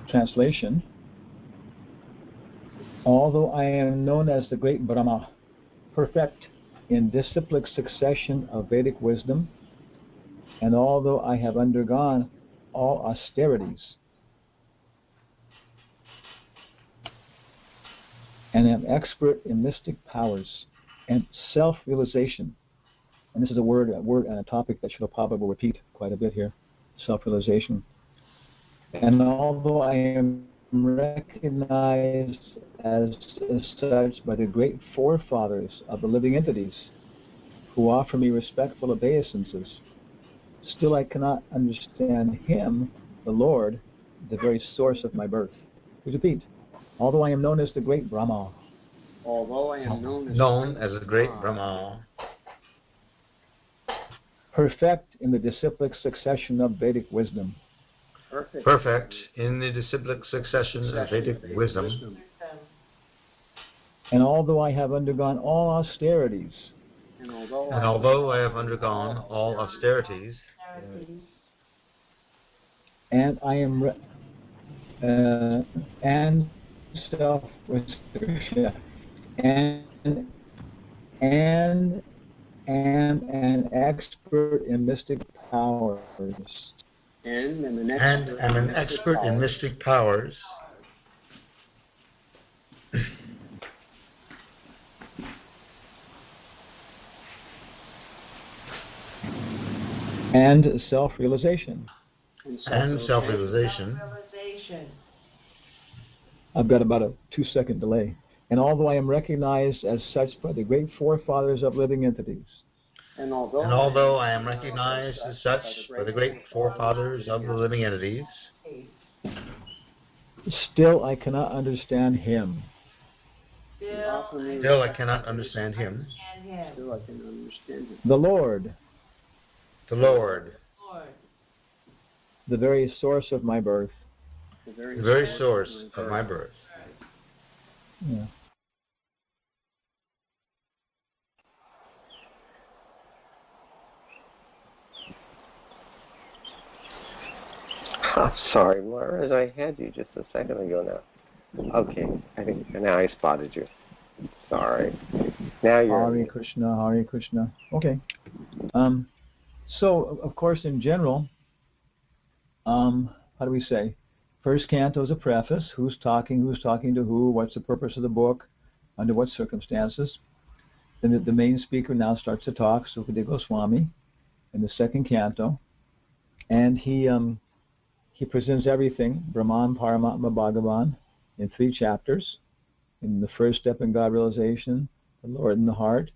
translation. Although I am known as the great Brahmā, perfect in disciplic succession of Vedic wisdom, and although I have undergone all austerities, and am expert in mystic powers and self-realization, and this is a word and a topic that Srila Prabhupada will repeat quite a bit here, self-realization. And although I am recognized as such by the great forefathers of the living entities who offer me respectful obeisances, still I cannot understand Him, the Lord, the very source of my birth. Please repeat. Although I am known as the great Brahmā. Although I am known as the great Brahmā. Perfect in the disciplic succession of Vedic wisdom. Perfect in the disciplic succession of Vedic wisdom. And although I have undergone all austerities. And although I have undergone all austerities. And I am and self-restriction, and am an expert in mystic powers. And am an expert in mystic powers. And self-realization. And self-realization. I've got about a 2-second delay. And although I am recognized as such by the great forefathers of living entities. And although I am recognized as such by the great forefathers of the living entities, still I cannot understand Him. Still I cannot understand Him. The Lord. The Lord. The very source of my birth. The very source of my birth. Yeah. I'm sorry, Mara, I had you just a second ago now. Okay, I think now I spotted you. Sorry. Now you're... Hare Krishna, Hare Krishna. Okay. So, of course, in general, how do we say? First canto is a preface. Who's talking to who, what's the purpose of the book, under what circumstances. Then the main speaker now starts to talk, Sukadeva Swami, in the second canto. And he presents everything, Brahman, Paramatma, Bhagavan, in 3 chapters. In the first step in God realization, the Lord in the heart,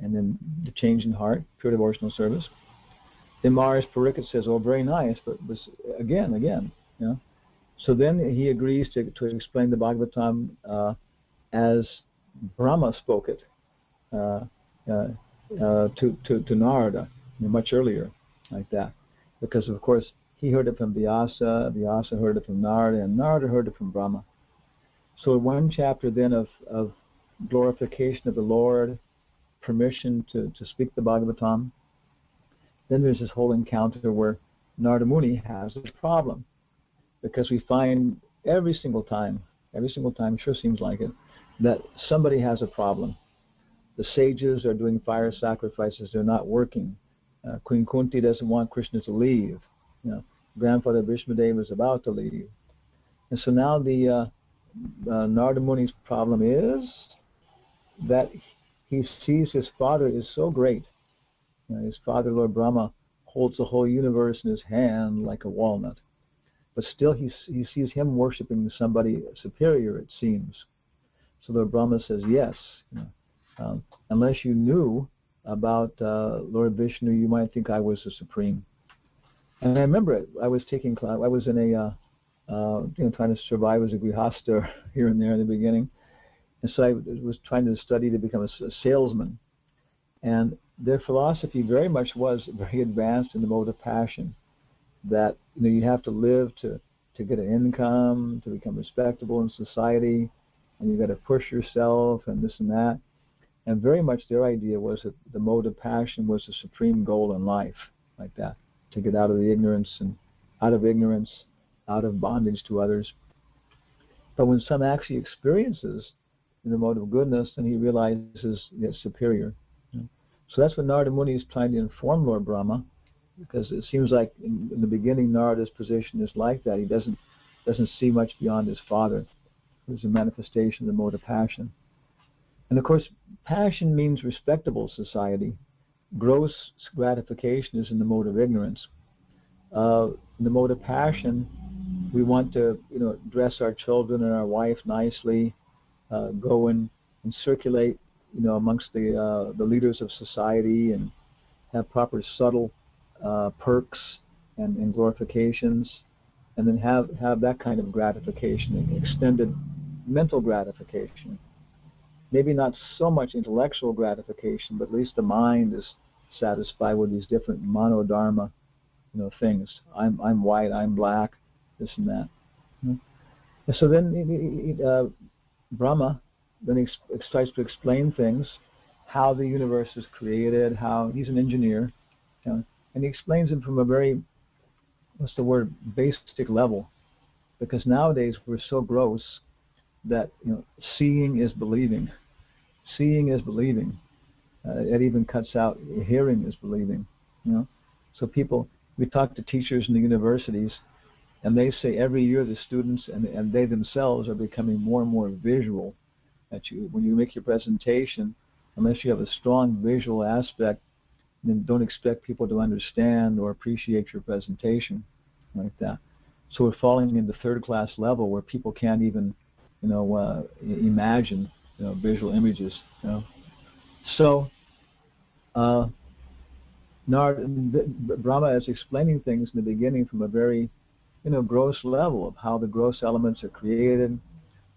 and then the change in heart, pure devotional service. Then Maharaj Pariksit says, oh, very nice, but again, you know. So then he agrees to explain the Bhagavatam as Brahma spoke it to Narada, much earlier, like that. Because, of course, he heard it from Vyasa, Vyasa heard it from Narada, and Narada heard it from Brahma. So one chapter then of glorification of the Lord, permission to speak the Bhagavatam. Then there's this whole encounter where Narada Muni has this problem. Because we find every single time, sure seems like it, that somebody has a problem. The sages are doing fire sacrifices, they're not working. Queen Kunti doesn't want Krishna to leave. You know, Grandfather Bhishmadeva is about to leave. And so now the Narada Muni's problem is that he sees his father is so great. You know, his father, Lord Brahma, holds the whole universe in his hand like a walnut. But still he sees him worshiping somebody superior, it seems. So Lord Brahma says, yes, you know, unless you knew about Lord Vishnu, you might think I was the supreme. And I remember it. I was taking class. I was in a trying to survive as a grihasta here and there in the beginning, and so I was trying to study to become a salesman. And their philosophy very much was very advanced in the mode of passion. That you have to live to get an income, to become respectable in society, and you've got to push yourself and this and that. And very much their idea was that the mode of passion was the supreme goal in life, like that, to get out of the ignorance and out of bondage to others. But when some actually experiences the mode of goodness, then he realizes it's superior. So that's what Narada Muni is trying to inform Lord Brahma, because it seems like in the beginning Narada's position is like that. He doesn't see much beyond his father, who's a manifestation of the mode of passion. And of course, passion means respectable society. Gross gratification is in the mode of ignorance. In the mode of passion, we want to, dress our children and our wife nicely, go and circulate, amongst the leaders of society, and have proper subtle perks and glorifications, and then have that kind of gratification, extended mental gratification. Maybe not so much intellectual gratification, but at least the mind is satisfied with these different monodharma, things. I'm white, I'm black, this and that. And so then Brahma then he tries to explain things, how the universe is created, how he's an engineer, and he explains it from a very, basic level, because nowadays we're so gross that seeing is believing. Seeing is believing. It even cuts out hearing is believing. So we talk to teachers in the universities, and they say every year the students and they themselves are becoming more and more visual. That when you make your presentation, unless you have a strong visual aspect, then don't expect people to understand or appreciate your presentation like that. So we're falling into third-class level where people can't even, imagine, visual images. So Brahma is explaining things in the beginning from a very, gross level of how the gross elements are created,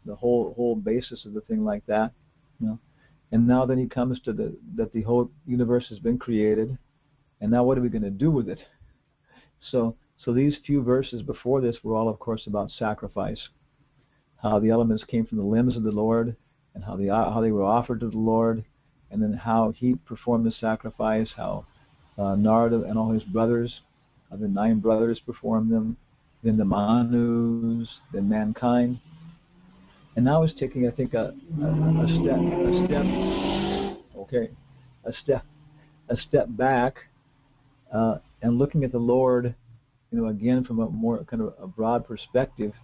the whole basis of the thing like that, And now then he comes to that the whole universe has been created, and now what are we going to do with it? So these few verses before this were all, of course, about sacrifice, how the elements came from the limbs of the Lord, and how they were offered to the Lord, and then how he performed the sacrifice, how Narada and all his brothers, the 9 brothers performed them, then the Manus, then mankind. And now he's taking, I think, a step back, and looking at the Lord, again from a more kind of a broad perspective.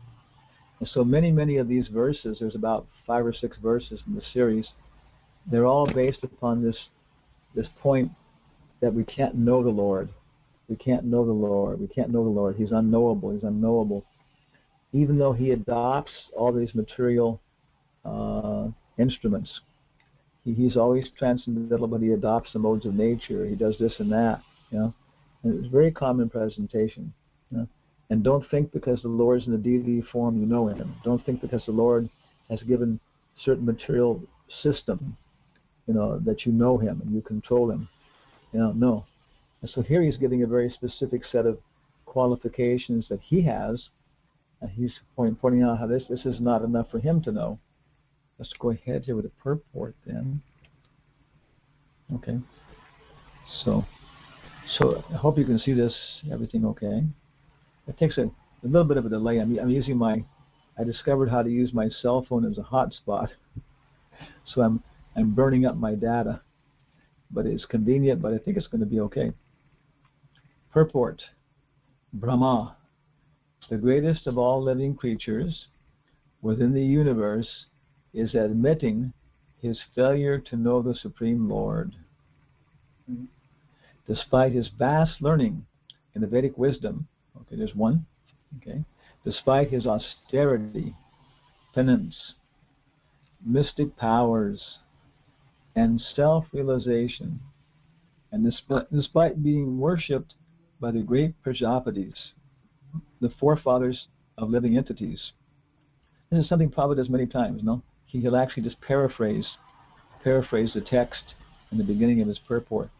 And so many of these verses, there's about 5 or 6 verses in the series, they're all based upon this point that we can't know the Lord. We can't know the Lord. We can't know the Lord. He's unknowable. He's unknowable. Even though he adopts all these material instruments. He's always transcendental, but he adopts the modes of nature. He does this and that, And it's a very common presentation. And don't think because the Lord's in the deity form you know him. Don't think because the Lord has given certain material system, that you know him and you control him. No. And so here he's giving a very specific set of qualifications that he has, and he's pointing out how this is not enough for him to know. Let's go ahead here with the purport then. Okay. So I hope you can see this, everything okay. It takes a little bit of a delay. I'm using I discovered how to use my cell phone as a hotspot. So I'm burning up my data. But it's convenient, but I think it's going to be okay. Purport. Brahmā, the greatest of all living creatures within the universe, is admitting his failure to know the Supreme Lord. Despite his vast learning in the Vedic wisdom, okay, there's one, okay, despite his austerity, penance, mystic powers, and self-realization, and despite being worshipped by the great Prajapatis, the forefathers of living entities. This is something Prabhupada does many times, no? He'll actually just paraphrase the text in the beginning of his purport.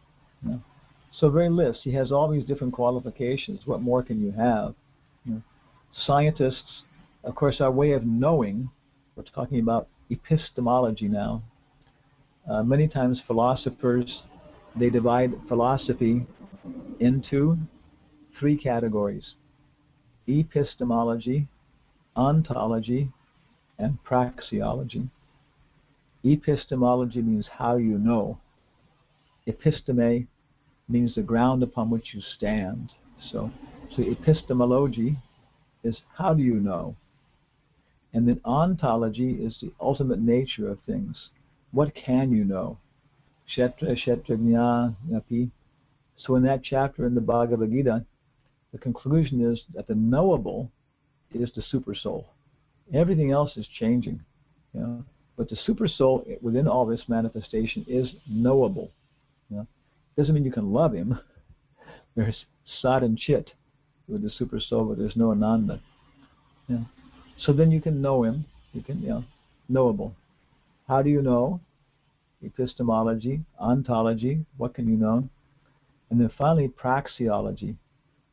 So very list. He has all these different qualifications. What more can you have? Scientists, of course, our way of knowing, we're talking about epistemology now. Many times philosophers, they divide philosophy into 3 categories: epistemology, ontology, and praxeology. Epistemology means how you know. Episteme means the ground upon which you stand. So epistemology is how do you know? And then ontology is the ultimate nature of things. What can you know? Kshetra, kshetrajna, yapi. So in that chapter in the Bhagavad Gita, the conclusion is that the knowable is the super soul. Everything else is changing, but the super soul within all this manifestation is knowable. Doesn't mean you can love him. There's sat and chit with the super soul, but there's no ananda. So then you can know him. You can, knowable. How do you know? Epistemology, ontology. What can you know? And then finally, praxeology.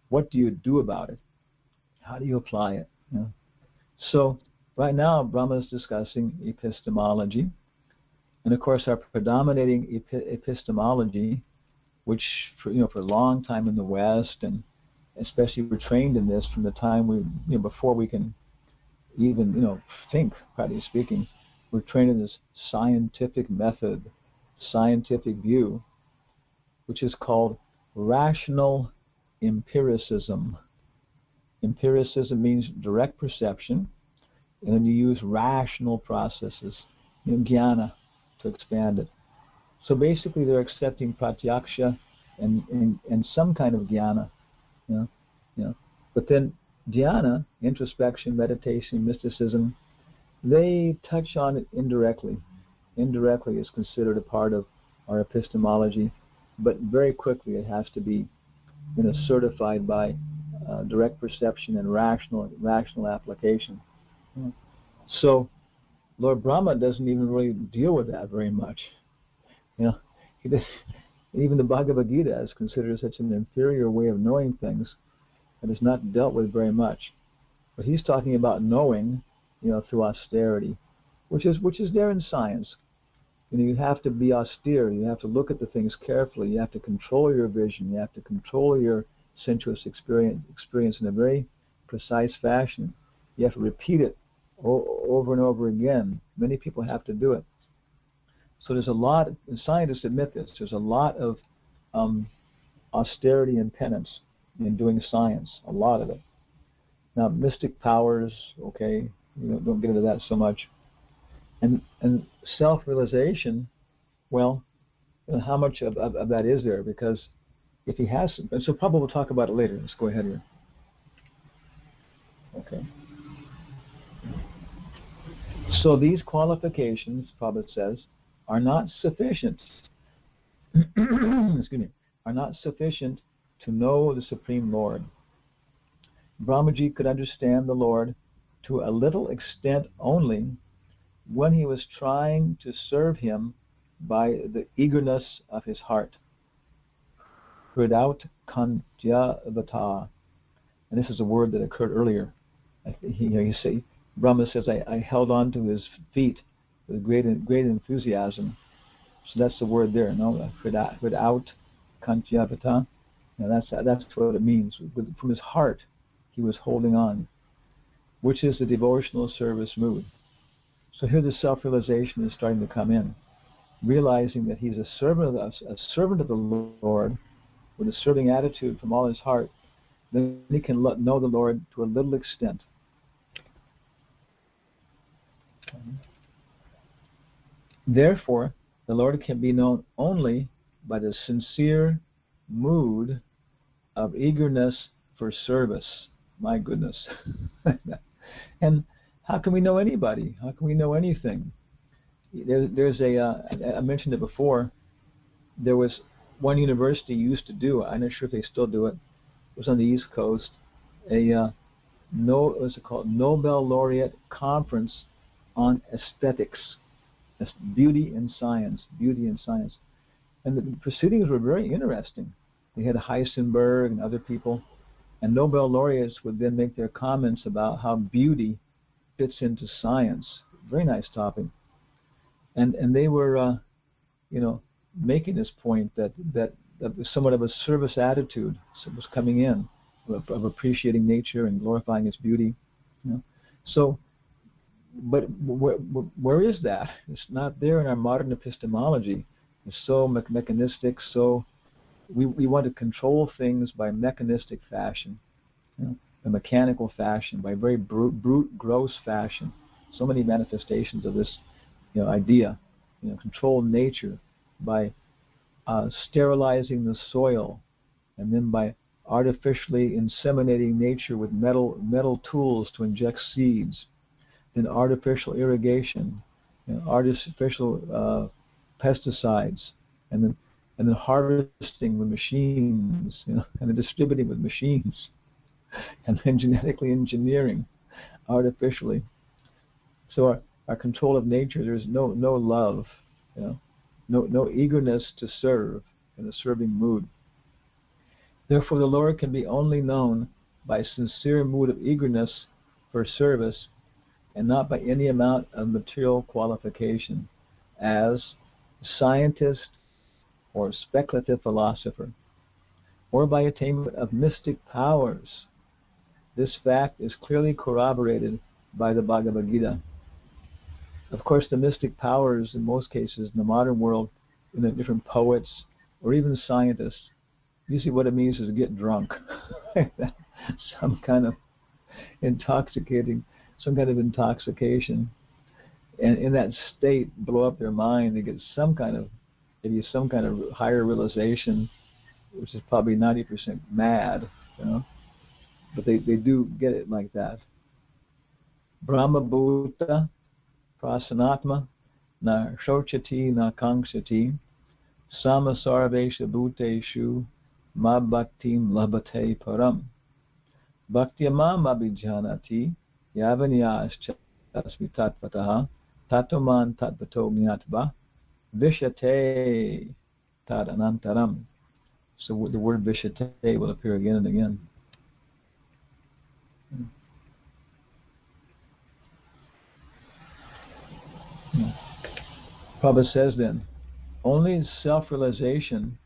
What do you do about it? How do you apply it? So right now, Brahma is discussing epistemology. And of course, our predominating epistemology, which for a long time in the West, and especially we're trained in this from the time we, before we can even, think, practically speaking, we're trained in this scientific method, scientific view, which is called rational empiricism. Empiricism means direct perception, and then you use rational processes, jnana, to expand it. So basically they're accepting pratyaksha and some kind of jnana, But then dhyana, introspection, meditation, mysticism, they touch on it indirectly. Indirectly is considered a part of our epistemology, but very quickly it has to be certified by direct perception and rational application. So Lord Brahma doesn't even really deal with that very much. He does, even the Bhagavad Gita is considered such an inferior way of knowing things that is not dealt with very much. But he's talking about knowing, through austerity, which is there in science. You have to be austere. You have to look at the things carefully. You have to control your vision. You have to control your sensuous experience in a very precise fashion. You have to repeat it over and over again. Many people have to do it. So there's a lot, and scientists admit this, there's a lot of austerity and penance in doing science, a lot of it. Now, mystic powers, okay, don't get into that so much. And self-realization, well, how much of that is there? Because if he has, and so Prabhupada will talk about it later. Let's go ahead here. Okay. So these qualifications, Prabhupada says, are not sufficient. Excuse me. Are not sufficient to know the Supreme Lord. Brahmaji could understand the Lord to a little extent only when he was trying to serve him by the eagerness of his heart. Without kantyavata. And this is a word that occurred earlier. You see, Brahma says, I held on to his feet with great enthusiasm. So that's the word there, without kantyavata. Now that's what it means. From his heart, he was holding on, which is the devotional service mood. So here the self-realization is starting to come in, realizing that he's a servant of the Lord with a serving attitude from all his heart. Then he can know the Lord to a little extent. Therefore, the Lord can be known only by the sincere mood of eagerness for service. My goodness. And how can we know anybody? How can we know anything? There's I mentioned it before, there was one university used to do, I'm not sure if they still do it, it was on the East Coast, what's it called, Nobel Laureate Conference on Aesthetics. That's beauty and science. And the proceedings were very interesting. They had Heisenberg and other people, and Nobel laureates would then make their comments about how beauty fits into science. Very nice topic. And they were, making this point that somewhat of a service attitude was coming in, of appreciating nature and glorifying its beauty. So but where is that? It's not there in our modern epistemology. It's so mechanistic, so we want to control things by mechanistic fashion, a mechanical fashion, by very brute, gross fashion. So many manifestations of this, idea. Control nature by sterilizing the soil, and then by artificially inseminating nature with metal tools to inject seeds, then artificial irrigation, artificial pesticides, and then harvesting with machines, and then distributing with machines, and then genetically engineering artificially. So our control of nature, there's no love, no eagerness to serve in a serving mood. Therefore, the Lord can be only known by a sincere mood of eagerness for service, and not by any amount of material qualification, as scientist or speculative philosopher, or by attainment of mystic powers. This fact is clearly corroborated by the Bhagavad Gita. Of course, the mystic powers, in most cases, in the modern world, in the different poets, or even scientists, usually what it means is to get drunk. some kind of intoxication, and in that state, blow up their mind. They get some kind of higher realization, which is probably 90% mad, but they do get it like that. Brahma Bhuta Prasanatma na shochati na kangshati samasarvesha bhuteshu ma bhaktim labhate param bhaktyamam abhijanati yavanyascha asmitatpataha tatoman tatvato gnatva vishate tad anantaram. So the word vishate will appear again and again. Prabhupada says then, only self-realization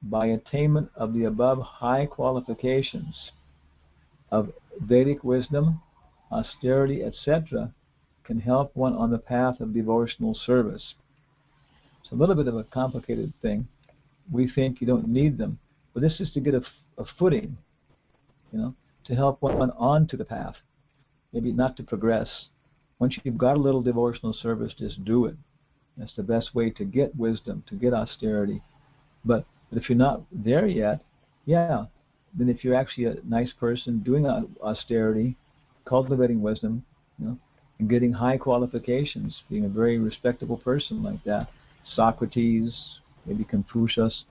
by attainment of the above high qualifications of Vedic wisdom, austerity, etc., can help one on the path of devotional service. It's a little bit of a complicated thing. We think you don't need them, but this is to get a footing, to help one onto the path, maybe not to progress. Once you've got a little devotional service, just do it. That's the best way to get wisdom, to get austerity. But if you're not there yet, then if you're actually a nice person doing austerity, cultivating wisdom, and getting high qualifications, being a very respectable person like that, Socrates, maybe Confucius,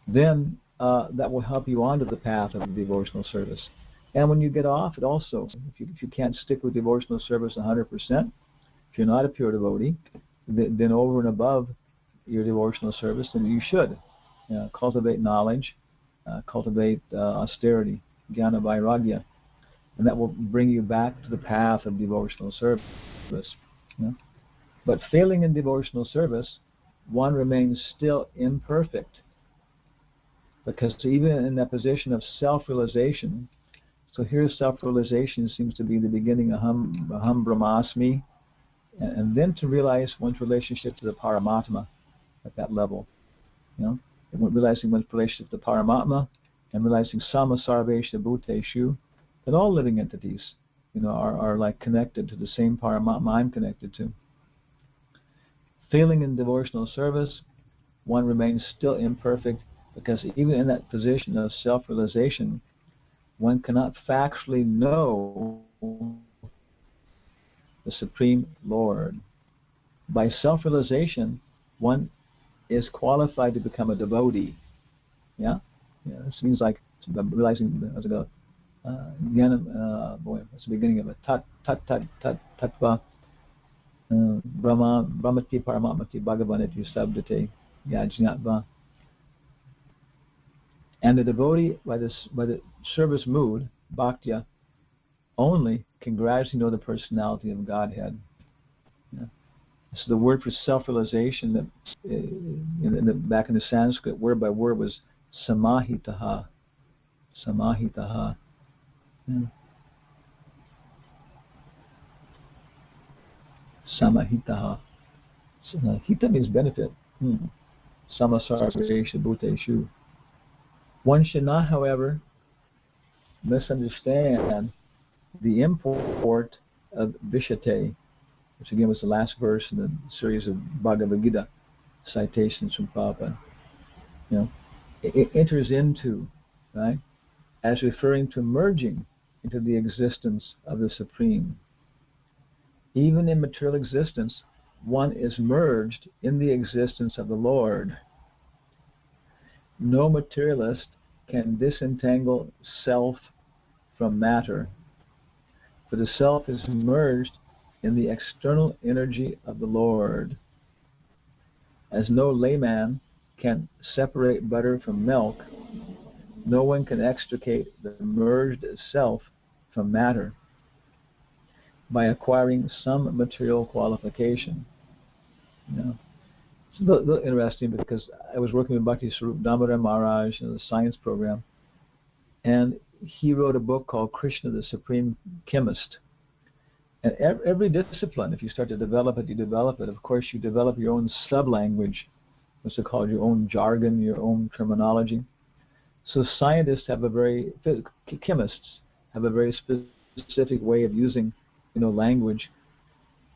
then that will help you onto the path of devotional service. And when you get off it also, if you can't stick with devotional service 100%, if you're not a pure devotee, then over and above your devotional service, then you should cultivate knowledge, cultivate austerity, jnana vairagya, and that will bring you back to the path of devotional service. But failing in devotional service, one remains still imperfect, because even in that position of self-realization, so here self-realization seems to be the beginning of aham brahmasmi, and then to realize one's relationship to the Paramatma at that level, realizing one's relationship to Paramatma, and realizing samasarvesha bhuteshu, that all living entities, are like connected to the same Paramatma I'm connected to. Failing in devotional service, one remains still imperfect, because even in that position of self-realization, one cannot factually know the Supreme Lord. By self-realization, one is qualified to become a devotee. This means like realizing as I go, that's the beginning of a tattva brahmati paramatmati bhagavaniti sabdate yajnatva. And the devotee, by the service mood, bhaktya, only can gradually know the personality of Godhead. So the word for self-realization, that back in the Sanskrit, word by word, was samahitaha. Samahitaha. Samahitaha. Hita means benefit. Samasarveshu bhuteshu. One should not, however, misunderstand the import of Vishate, which again was the last verse in the series of Bhagavad Gita citations from Prabhupada. It enters into, right, as referring to merging into the existence of the Supreme. Even in material existence, one is merged in the existence of the Lord. No materialist can disentangle self from matter, for the self is merged in the external energy of the Lord. As no layman can separate butter from milk, no one can extricate the merged self from matter by acquiring some material qualification. It's a little interesting because I was working with Bhakti Swarup Damodar Maharaj in the science program, and he wrote a book called Krishna, the Supreme Chemist. And every discipline, if you start to develop it, you develop it. Of course, you develop your own sub-language, what's it called, your own jargon, your own terminology. So scientists have chemists have a very specific way of using, language.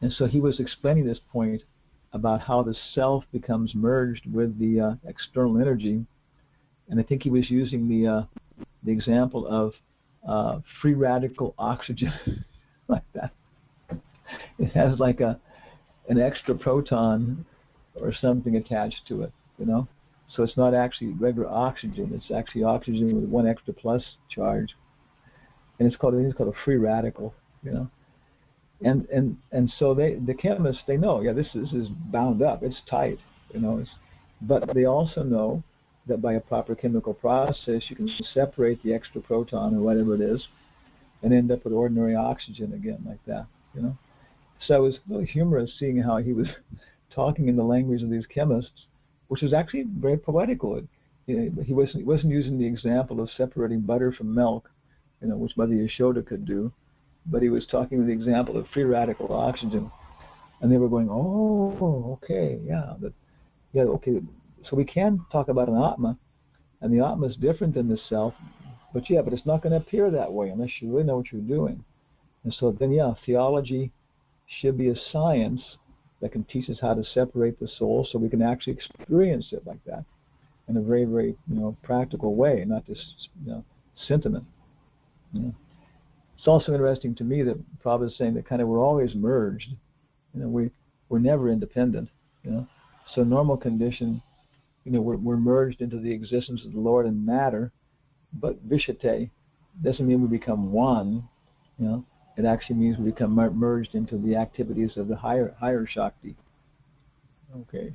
And so he was explaining this point about how the self becomes merged with the external energy. And I think he was using the example of free radical oxygen, like that. It has like an extra proton or something attached to it, So it's not actually regular oxygen. It's actually oxygen with one extra plus charge, and it's called a free radical, And so the chemists, they know, this is bound up. It's tight, But they also know that by a proper chemical process, you can separate the extra proton or whatever it is, and end up with ordinary oxygen again, like that, So it was really humorous seeing how he was talking in the language of these chemists, which was actually very poetical. He wasn't using the example of separating butter from milk, which Mother Yashoda could do, but he was talking with the example of free radical oxygen, and they were going, "Oh, okay, okay." So we can talk about an Atma, and the Atma is different than the self, but it's not going to appear that way unless you really know what you're doing. And so then, theology should be a science that can teach us how to separate the soul, so we can actually experience it like that in a very, very, practical way, not just, sentiment. It's also interesting to me that Prabhupada is saying that kind of we're always merged. We're never independent. So normal condition, we're merged into the existence of the Lord in matter, but Vishate doesn't mean we become one. It actually means we become merged into the activities of the higher Shakti. Okay.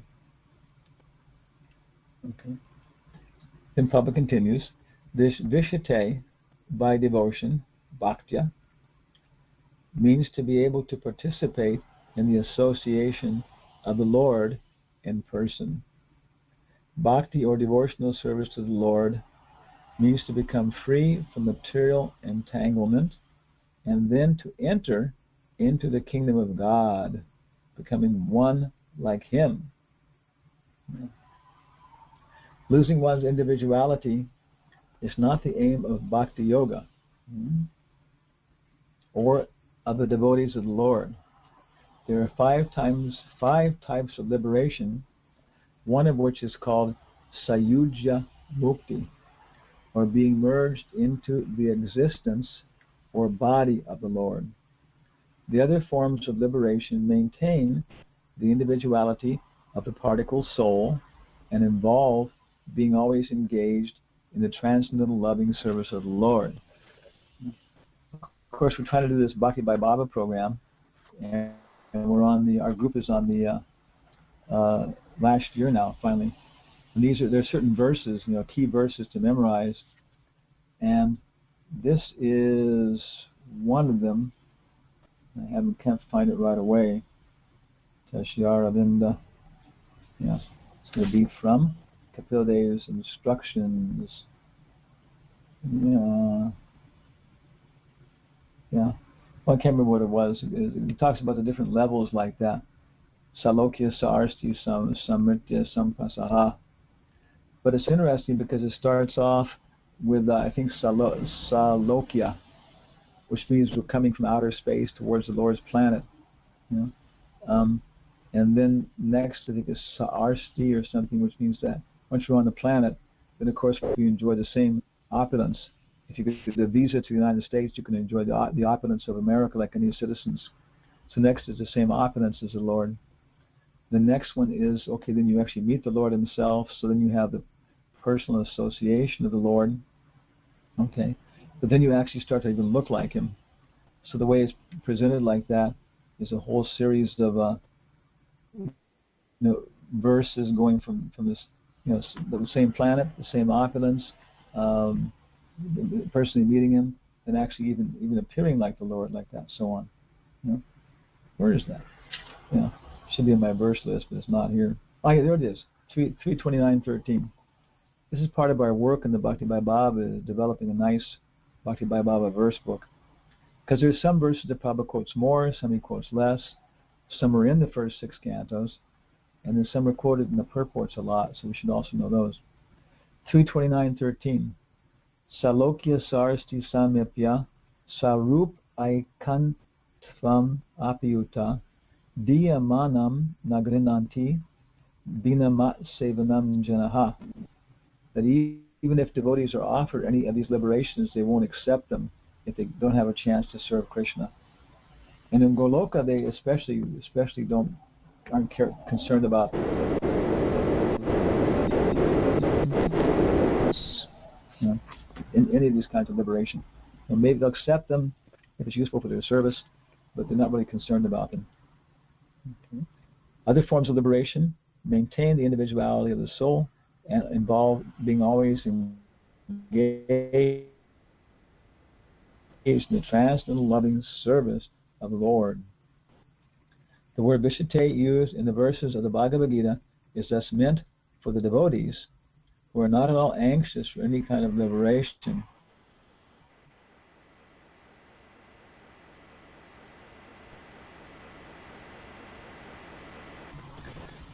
Then Prabhupada continues, this Vishate, by devotion, bhaktya, means to be able to participate in the association of the Lord in person. Bhakti, or devotional service to the Lord, means to become free from material entanglement and then to enter into the kingdom of God, becoming one like Him. Losing one's individuality is not the aim of Bhakti Yoga or of the devotees of the Lord. There are five types of liberation, one of which is called Sayujya Mukti, or being merged into the existence or body of the Lord. The other forms of liberation maintain the individuality of the particle soul and involve being always engaged in the transcendental loving service of the Lord. Of course, we're trying to do this Bhakti by Baba program, and we're on our group is on the last year now, finally. And there's certain verses, key verses to memorize, and this is one of them. I can't find it right away. Tashyara Vinda. Yes, it's going to be from Kapil Dev's instructions. Yeah. Well, I can't remember what it was. It talks about the different levels like that. Salokya, Sarsti, Samritya, Sampasaha. But it's interesting because it starts off with, I think, Salokya, which means we're coming from outer space towards the Lord's planet. You know? And then next, I think, is Sarsti or something, which means that once you're on the planet, then of course we enjoy the same opulence. If you get the visa to the United States, you can enjoy the opulence of America like any citizens. So next is the same opulence as the Lord. The next one is, okay, then you actually meet the Lord himself, so then you have the personal association of the Lord. Okay. But then you actually start to even look like him. So the way it's presented like that is a whole series of verses going from this, the same planet, the same opulence, personally meeting him, and actually even appearing like the Lord, like that, so on. Where is that? Should be in my verse list, but it's not here. Oh, yeah, there it is. 329:13. This is part of our work in the Bhakti Vaibhava, developing a nice Bhakti Vaibhava verse book. Because there's some verses that Prabhupada quotes more, some he quotes less. Some are in the first 6 cantos, and then some are quoted in the purports a lot, so we should also know those. 329:13. Salokya sarsti samyapya sarup aikantvam apiyuta diyamanam nagrinanti dinamat sevanam janaha. That even if devotees are offered any of these liberations, they won't accept them if they don't have a chance to serve Krishna. And in Goloka, they especially aren't concerned about in any of these kinds of liberation. Maybe they'll accept them if it's useful for their service, but they're not really concerned about them. Okay. Other forms of liberation maintain the individuality of the soul and involve being always engaged in the transcendental loving service of the Lord. The word Vishate used in the verses of the Bhagavad Gita is thus meant for the devotees who are not at all anxious for any kind of liberation.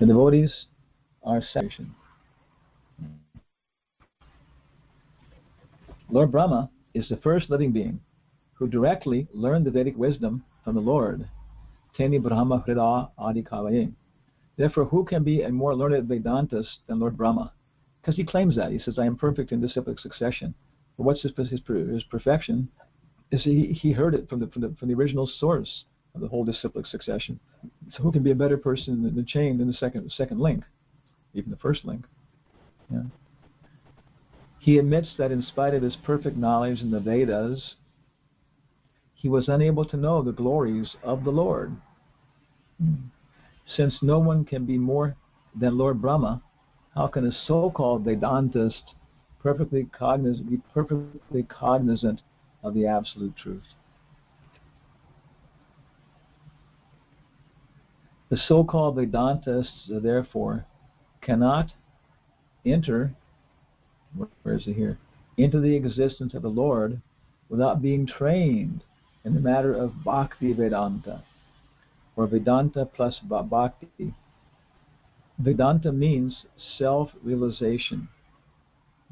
The devotees are salvation. Lord Brahma is the first living being who directly learned the Vedic wisdom from the Lord. Teni Brahma Hrida Adi Kavaye. Therefore, who can be a more learned Vedantist than Lord Brahma? Because he claims that. He says, I am perfect in disciplic succession. But what's his perfection? Is he heard it from the original source of the whole disciplic succession. So who can be a better person in the chain than the second link, even the first link? Yeah. He admits that in spite of his perfect knowledge in the Vedas, he was unable to know the glories of the Lord. Since no one can be more than Lord Brahma, how can a so-called Vedantist be perfectly cognizant of the absolute truth? The so-called Vedantists, therefore, cannot enter, where is it here, into the existence of the Lord without being trained in the matter of Bhakti Vedanta, or Vedanta plus Bhakti. Vedanta means self-realization.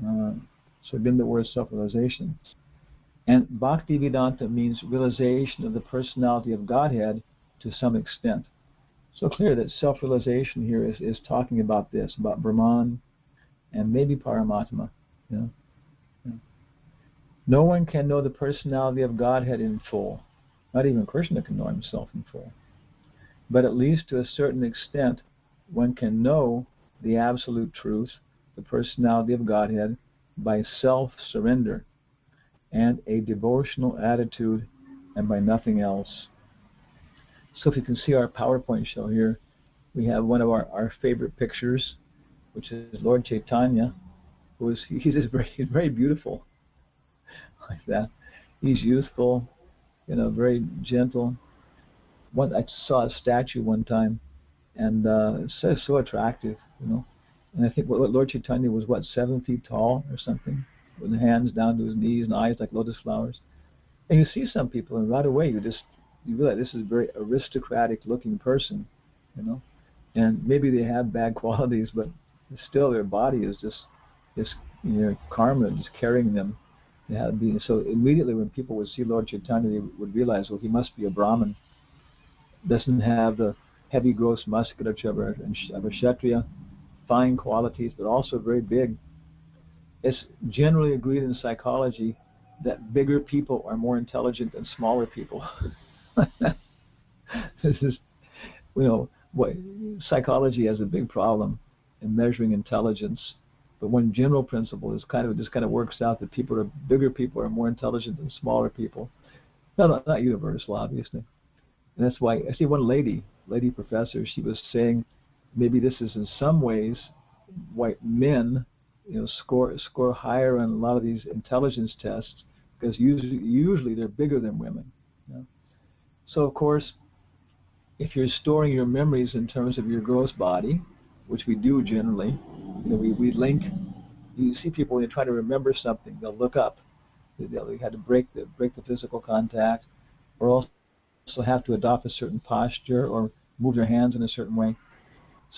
So again, the word self-realization. And Bhakti Vedanta means realization of the personality of Godhead to some extent. So clear that self-realization here is talking about this, about Brahman and maybe Paramatma. Yeah. No one can know the personality of Godhead in full. Not even Krishna can know himself in full. But at least to a certain extent, one can know the absolute truth, the personality of Godhead, by self-surrender and a devotional attitude, and by nothing else. So if you can see our PowerPoint show here, we have one of our favorite pictures, which is Lord Chaitanya, he's very beautiful, like that. He's youthful, very gentle. I saw a statue one time, and so attractive, And I think what Lord Chaitanya was 7 feet tall or something, with the hands down to his knees and eyes like lotus flowers. And you see some people, and right away you realize this is a very aristocratic-looking person, you know. And maybe they have bad qualities, but still their body is just karma just carrying them. They have to be. So immediately when people would see Lord Chaitanya, they would realize, well, he must be a Brahmin. Doesn't have the heavy, gross musculature of a Kshatriya, fine qualities, but also very big. It's generally agreed in psychology that bigger people are more intelligent than smaller people. This is, psychology has a big problem in measuring intelligence. But one general principle is kind of works out that bigger people are more intelligent than smaller people. Not universal, obviously. And that's why I see one lady professor, she was saying maybe this is in some ways why men score higher on a lot of these intelligence tests, because usually they're bigger than women. So of course, if you're storing your memories in terms of your gross body, which we do generally, we link. You see people when they try to remember something, they'll look up. They had to break the physical contact, or also have to adopt a certain posture or move their hands in a certain way.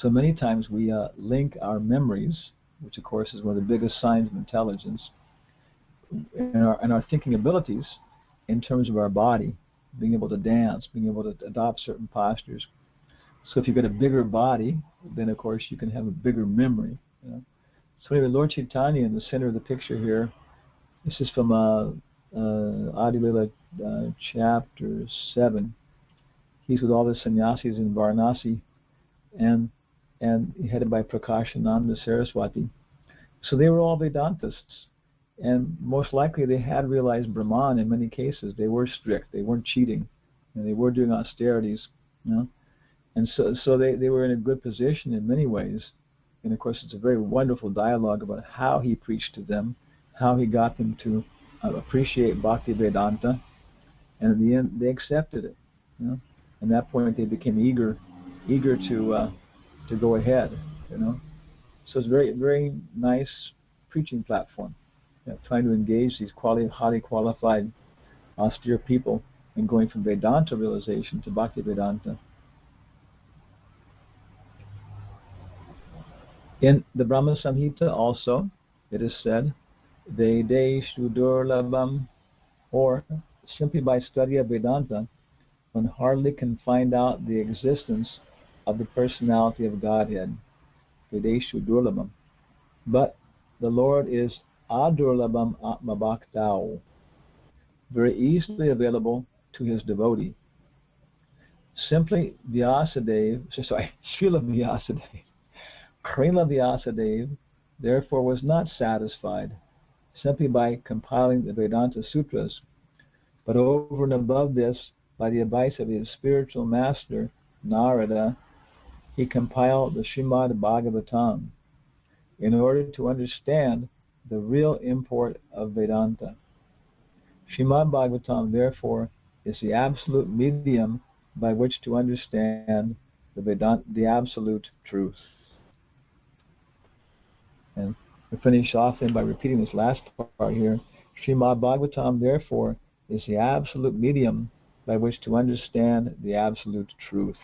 So many times we link our memories, which of course is one of the biggest signs of intelligence, and our thinking abilities in terms of our body, being able to dance, being able to adopt certain postures. So if you've got a bigger body, then of course you can have a bigger memory. So anyway, Lord Chaitanya in the center of the picture here. This is from Adi Lila chapter 7. He's with all the sannyasis in Varanasi, and headed by Prakashananda Saraswati. So they were all Vedantists, and most likely they had realized Brahmā in many cases. They were strict, they weren't cheating, and they were doing austerities, And so they were in a good position in many ways. And of course, it's a very wonderful dialogue about how he preached to them, how he got them to appreciate Bhakti Vedanta, and in the end, they accepted it. At that point, they became eager to go ahead. So it's a very, very nice preaching platform, trying to engage these highly qualified, austere people and going from Vedanta realization to Bhakti Vedanta. In the Brahma Samhita also, it is said, Vedeshu Durlabham, or simply by study of Vedanta, one hardly can find out the existence of the personality of Godhead. Vedeshu Durlabham. But the Lord is Adurlabham Atma Bhaktau, very easily available to his devotee. Simply Srila Vyasadeva, therefore, was not satisfied simply by compiling the Vedanta Sutras, but over and above this, by the advice of his spiritual master, Narada, he compiled the Srimad Bhagavatam in order to understand the real import of Vedanta. Srimad Bhagavatam, therefore, is the absolute medium by which to understand the absolute truth. And we finish off then by repeating this last part here. Srimad Bhagavatam, therefore, is the absolute medium by which to understand the absolute truth.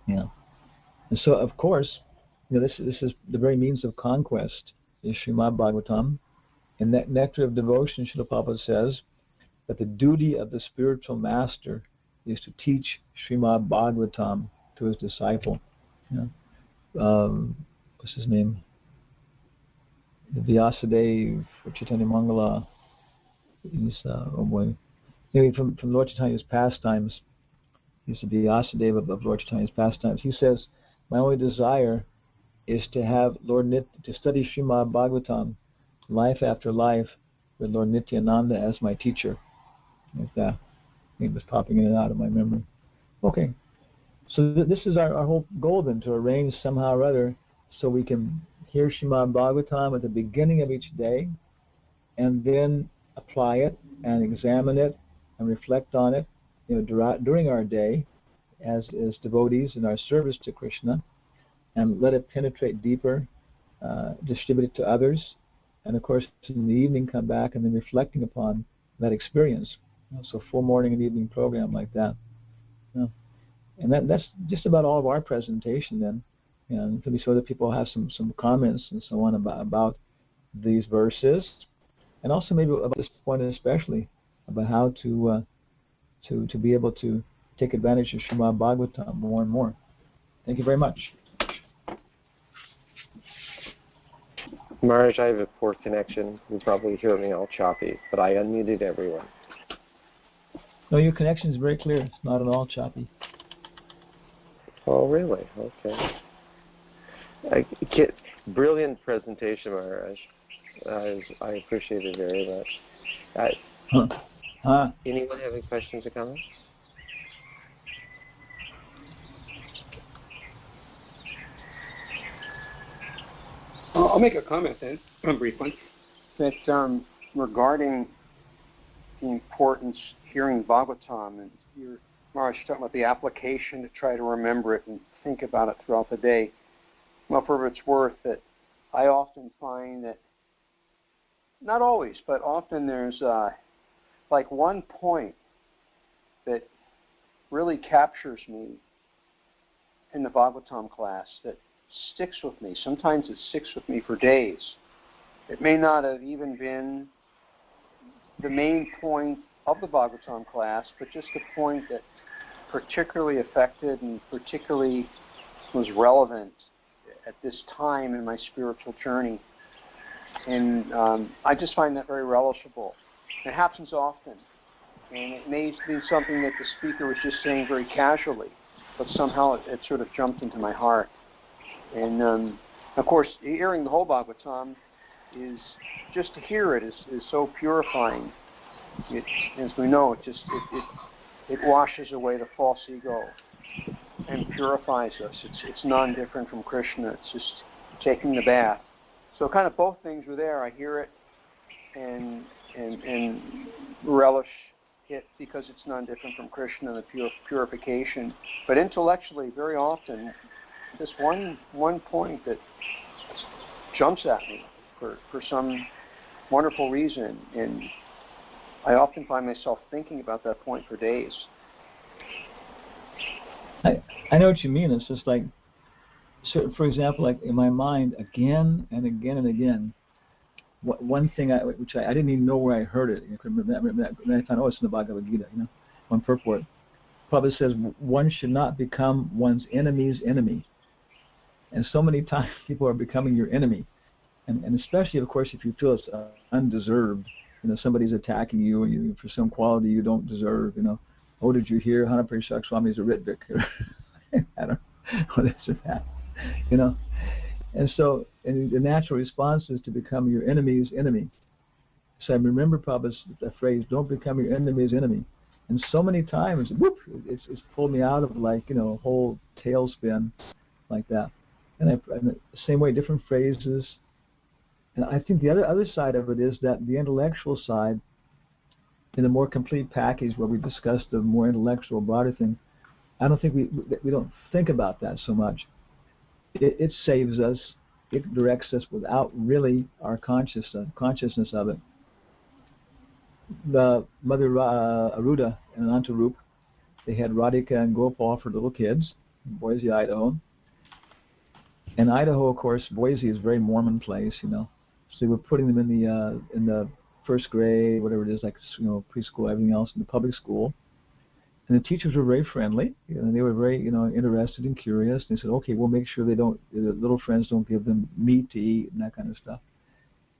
And so, of course, this is the very means of conquest, is Srimad Bhagavatam. In that Nectar of Devotion, Srila Prabhupada says that the duty of the spiritual master is to teach Srimad Bhagavatam to his disciple. What's his name? Vyasadeva, Chaitanya Mangala. He's anyway, from Lord Chaitanya's pastimes. He's the Vyasadeva of Lord Chaitanya's pastimes. He says, my only desire is to have to study Srimad Bhagavatam life after life with Lord Nityananda as my teacher. Like that. It was popping in and out of my memory. Okay. So this is our whole goal then, to arrange somehow or other so we can hear Srimad Bhagavatam at the beginning of each day, and then apply it and examine it and reflect on it during our day as devotees in our service to Krishna, and let it penetrate deeper, distribute it to others, and of course in the evening come back and then reflecting upon that experience. So full morning and evening program like that. And that's just about all of our presentation then. And maybe so that people have some comments and so on about these verses, and also maybe about this point especially about how to be able to take advantage of Srimad Bhagavatam more and more. Thank you very much. Maharaj, I have a poor connection. You probably hear me all choppy, but I unmuted everyone. No, your connection is very clear. It's not at all choppy. Oh, really? Okay. Brilliant presentation, Maharaj. I appreciate it very much. Anyone have any questions or comments? I'll make a comment then, a brief one, that regarding the importance hearing Bhagavatam, and your Maharaj talking about the application to try to remember it and think about it throughout the day. Well, for what it's worth, that I often find that, not always, but often there's like one point that really captures me in the Bhagavatam class that sticks with me. Sometimes it sticks with me for days. It may not have even been the main point of the Bhagavatam class, but just a point that particularly affected and particularly was relevant at this time in my spiritual journey. And I just find that very relishable. It happens often. And it may be something that the speaker was just saying very casually, but somehow it sort of jumped into my heart. And of course, hearing the whole Bhagavatam is, just to hear it is so purifying. As we know, it washes away the false ego and purifies us. It's non-different from Krishna. It's just taking the bath. So kind of both things were there. I hear it and relish it because it's non-different from Krishna and the purification. But intellectually, very often, just one point that jumps at me for some wonderful reason, and I often find myself thinking about that point for days. I know what you mean. It's just like, so for example, like in my mind, again and again and again, one thing which I didn't even know where I heard it. Then I found, it's in the Bhagavad Gita, one purport. Prabhupada says, one should not become one's enemy's enemy. And so many times people are becoming your enemy. And especially, of course, if you feel it's undeserved, somebody's attacking you and you for some quality you don't deserve, oh, did you hear Hanumatpresaka Swami is a Ritvik? I don't know what is that, And so and the natural response is to become your enemy's enemy. So I remember Prabhupada's the phrase, don't become your enemy's enemy. And so many times, whoop, it's pulled me out of a whole tailspin like that. And the same way, different phrases. And I think the other side of it is that the intellectual side, in a more complete package where we discussed the more intellectual, broader thing, I don't think we don't think about that so much. It saves us. It directs us without really our consciousness of it. The Mother Aruda and Anantarup, they had Radhika and Gopal for little kids in Boise, Idaho. And Idaho, of course, Boise is a very Mormon place, So they were putting them in the first grade, whatever it is, like preschool, everything else, in the public school. And the teachers were very friendly, and they were very, interested and curious. And they said, okay, we'll make sure the little friends don't give them meat to eat and that kind of stuff.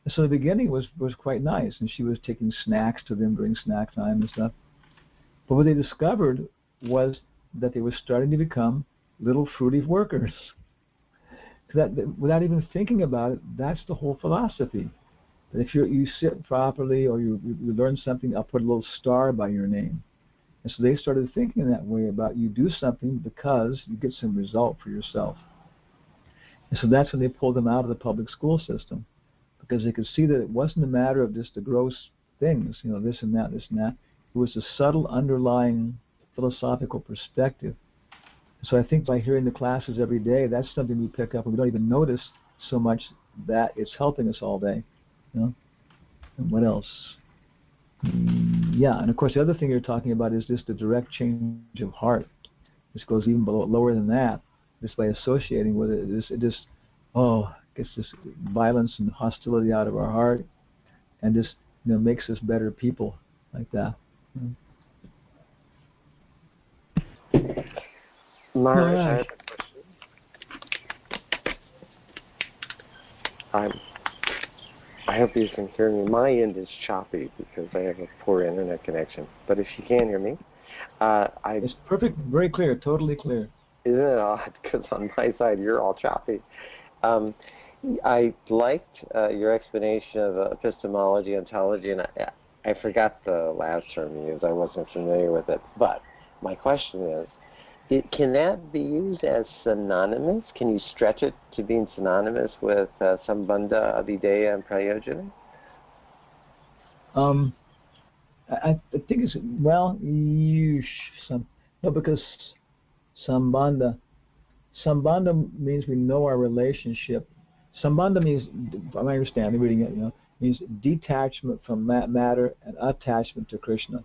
And so the beginning was quite nice, and she was taking snacks to them during snack time and stuff. But what they discovered was that they were starting to become little fruity workers. That without even thinking about it, that's the whole philosophy. That if you sit properly or you learn something, I'll put a little star by your name. And so they started thinking that way about you do something because you get some result for yourself. And so that's when they pulled them out of the public school system, because they could see that it wasn't a matter of just the gross things, this and that, this and that. It was a subtle underlying philosophical perspective. So I think by hearing the classes every day, that's something we pick up and we don't even notice so much that it's helping us all day. And what else? yeah, and of course the other thing you're talking about is just the direct change of heart. This goes even lower than that. Just by associating with it, it just gets this violence and hostility out of our heart, and just makes us better people like that. Maharaj, I have a question. I hope you can hear me. My end is choppy because I have a poor internet connection. But if you can hear me, it's perfect, very clear, totally clear. Isn't it odd? Because on my side, you're all choppy. I liked your explanation of epistemology, ontology, and I forgot the last term you used. I wasn't familiar with it. But my question is, can that be used as synonymous? Can you stretch it to being synonymous with Sambandha, Abhideya, and Prayojana? I think it's, well, because Sambandha means we know our relationship. Sambandha means, from my understanding, reading it, means detachment from matter and attachment to Krishna.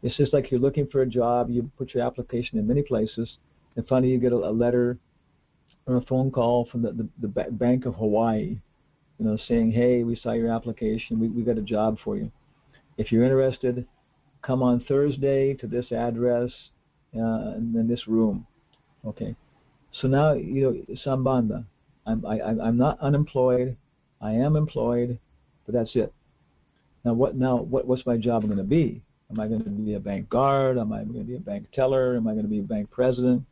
It's just like you're looking for a job, you put your application in many places, and finally you get a letter or a phone call from the Bank of Hawaii, saying, hey, we saw your application, we got a job for you. If you're interested, come on Thursday to this address and in this room. Okay. So now, Sambandha. I'm not unemployed. I am employed, but that's it. Now what's my job going to be? Am I going to be a bank guard? Am I going to be a bank teller? Am I going to be a bank president?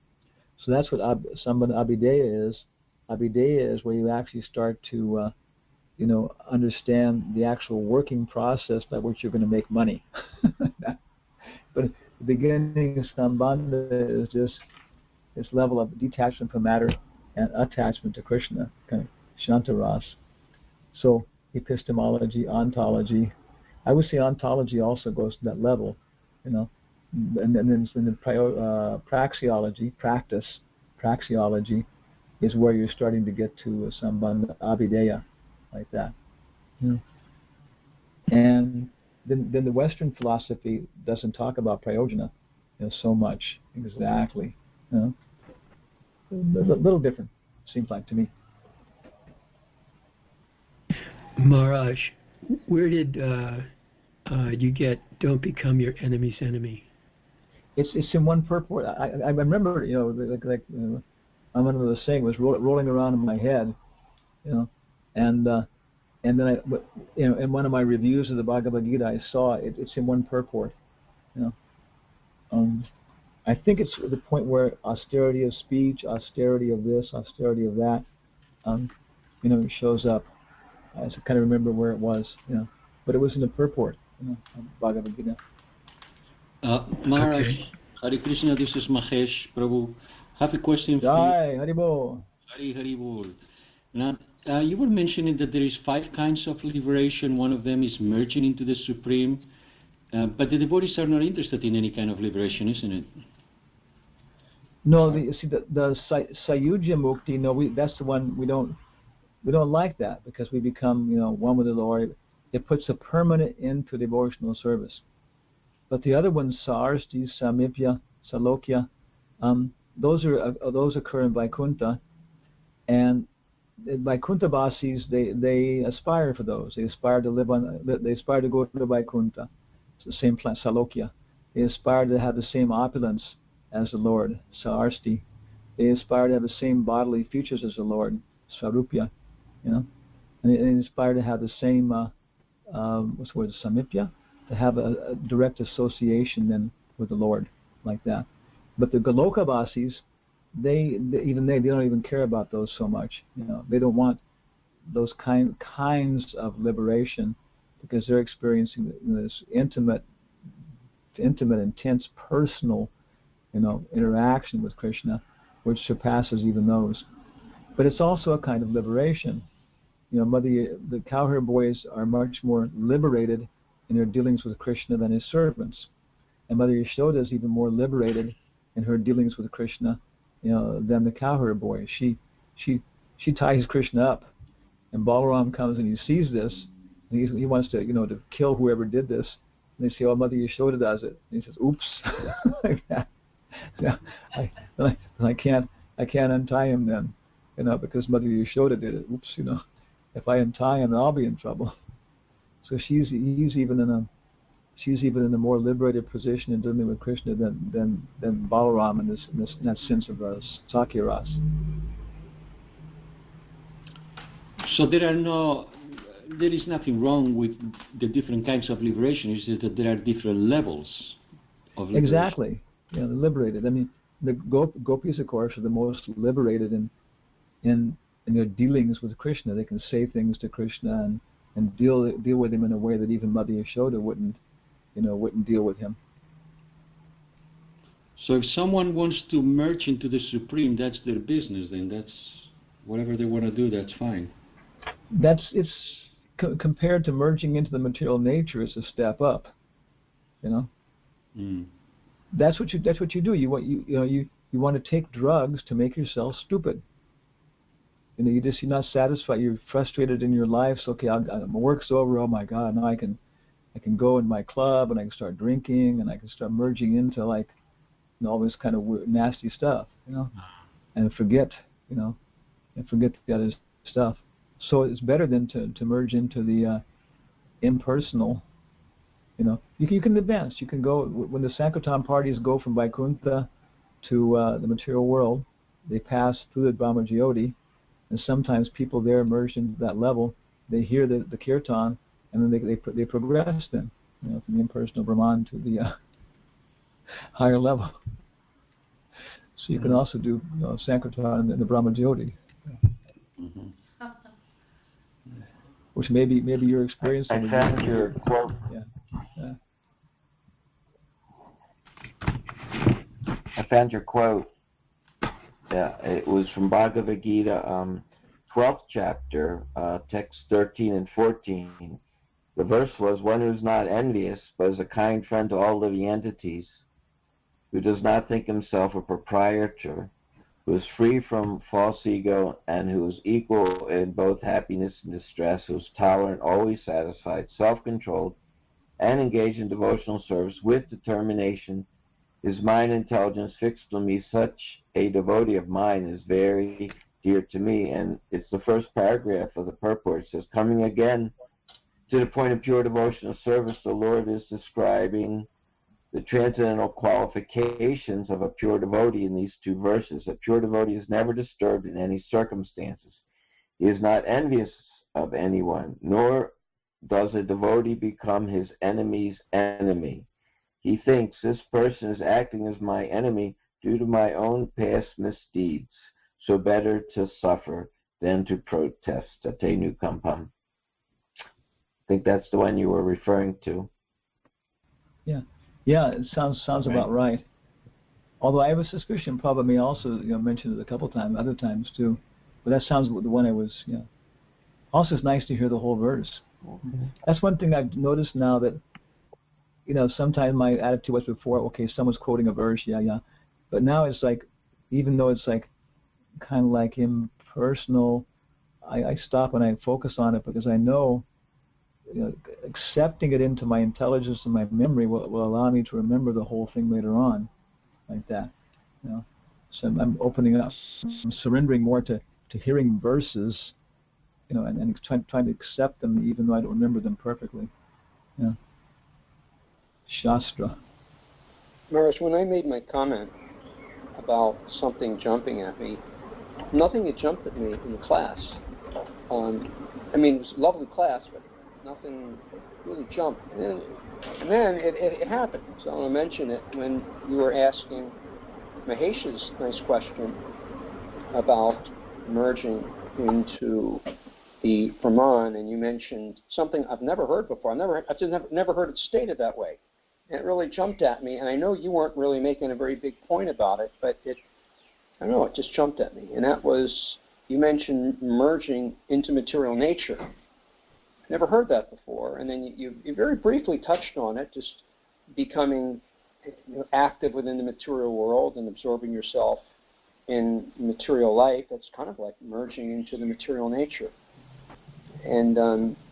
So that's what Sambandha Abhideya is. Abhideya is where you actually start to, understand the actual working process by which you're going to make money. But the beginning of Sambandha is just this level of detachment from matter and attachment to Krishna, kind of Shantaras. So epistemology, ontology. I would say ontology also goes to that level, and then in the praxeology, praxeology is where you're starting to get to Sambandha Abhideya, like that. And then the Western philosophy doesn't talk about prayojana, so much exactly. A little different, seems like to me. Maharaj, where did you get "Don't become your enemy's enemy"? It's in one purport. I remember, like one of the saying was rolling around in my head, and then in one of my reviews of the Bhagavad Gita, I saw it's in one purport, I think it's the point where austerity of speech, austerity of this, austerity of that, shows up. I just kind of remember where it was, but it was in the purport, Bhagavad Gita. Maharaj, okay. Hare Krishna, this is Mahesh Prabhu. Have a question for you. Hi, Haribol. Haribol. Now, you were mentioning that there is 5 kinds of liberation. One of them is merging into the Supreme, but the devotees are not interested in any kind of liberation, isn't it? No, the Sayujya Mukti. No, that's the one we don't like that, because we become one with the Lord. It puts a permanent end to devotional service. But the other ones, Sarsti, Samipya, Salokya, those occur in Vaikuntha, and Vaikuntha Vasis they aspire for those. They aspire to live on. They aspire to go to Vaikuntha. It's the same plant, Salokya. They aspire to have the same opulence as the Lord, Sarsti. They aspire to have the same bodily features as the Lord, Sarupya. And they aspire to have the same what's the word, Samipya, to have a direct association then with the Lord, like that. But the Golokavasis, they don't even care about those so much. They don't want those kinds of liberation, because they're experiencing this intimate, intense, personal, interaction with Krishna, which surpasses even those. But it's also a kind of liberation. The cowherd boys are much more liberated in their dealings with Krishna than his servants, and Mother Yashoda is even more liberated in her dealings with Krishna, than the cowherd boy. She ties Krishna up, and Balaram comes and he sees this, and he wants to to kill whoever did this, And they say, "Oh, Mother Yashoda does it." And he says, "Oops," like that. Yeah, I can't untie him then, because Mother Yashoda did it. Oops, if I untie him, then I'll be in trouble. So she's even in a more liberated position in dealing with Krishna than Balaram in that sense of Sakya Ras. So there is nothing wrong with the different kinds of liberation. It's just that there are different levels of liberation. Exactly. Yeah, they're liberated. I mean, the gopis, of course, are the most liberated in their dealings with Krishna. They can say things to Krishna and deal with him in a way that even Mother Yashoda wouldn't deal with him. So if someone wants to merge into the Supreme, that's their business. Then that's whatever they want to do. That's fine. Compared to merging into the material nature, is a step up. Mm. That's what you do. You want to take drugs to make yourself stupid. You're not satisfied. You're frustrated in your life. So okay, my work's over. Oh my God! Now I can go in my club and I can start drinking and I can start merging into all this kind of weird, nasty stuff. And forget the other stuff. So it's better than to merge into the impersonal. You can advance. You can go when the Sankirtan parties go from Vaikuntha to the material world. They pass through the Brahma Jyoti, and sometimes people there merge into that level. They hear the kirtan, and then they progress then, from the impersonal Brahman to the higher level. So you can also do Sankirtan in the Brahma Jyoti. Mm-hmm. Which maybe your experience. I found your quote. Yeah. I found your quote. Yeah, it was from Bhagavad Gita, 12th chapter, text 13 and 14. The verse was, "One who is not envious, but is a kind friend to all living entities, who does not think himself a proprietor, who is free from false ego, and who is equal in both happiness and distress, who is tolerant, always satisfied, self-controlled, and engaged in devotional service with determination, his mind and intelligence fixed on me. Such a devotee of mine is very dear to me." And it's the first paragraph of the purport. It says, coming again to the point of pure devotional service, the Lord is describing the transcendental qualifications of a pure devotee in these two verses. A pure devotee is never disturbed in any circumstances. He is not envious of anyone, nor does a devotee become his enemy's enemy. He thinks, this person is acting as my enemy due to my own past misdeeds, so better to suffer than to protest. Tatenu Kampam. I think that's the one you were referring to. Yeah, it sounds right. About right. Although I have a suspicion, Prabhupada may also mention it a couple times, other times too. But that sounds the one I was. Also, it's nice to hear the whole verse. Mm-hmm. That's one thing I've noticed now that sometimes my attitude was before, okay, someone's quoting a verse, but now it's like, even though it's like kind of like impersonal, I stop and I focus on it because I know. Accepting it into my intelligence and my memory will allow me to remember the whole thing later on, like that. So I'm opening up, I'm surrendering more to hearing verses, and trying to accept them even though I don't remember them perfectly. Shastra. Maharaj, when I made my comment about something jumping at me, nothing had jumped at me in the class. It was a lovely class, but nothing really jumped. And then it happened. So I want to mention it when you were asking Mahesh's nice question about merging into the Brahman, and you mentioned something I've never heard before. I've never heard it stated that way. And it really jumped at me, and I know you weren't really making a very big point about it, but it just jumped at me. And that was, you mentioned merging into material nature. Never heard that before, and then you very briefly touched on it, just becoming active within the material world and absorbing yourself in material life. That's kind of like merging into the material nature. And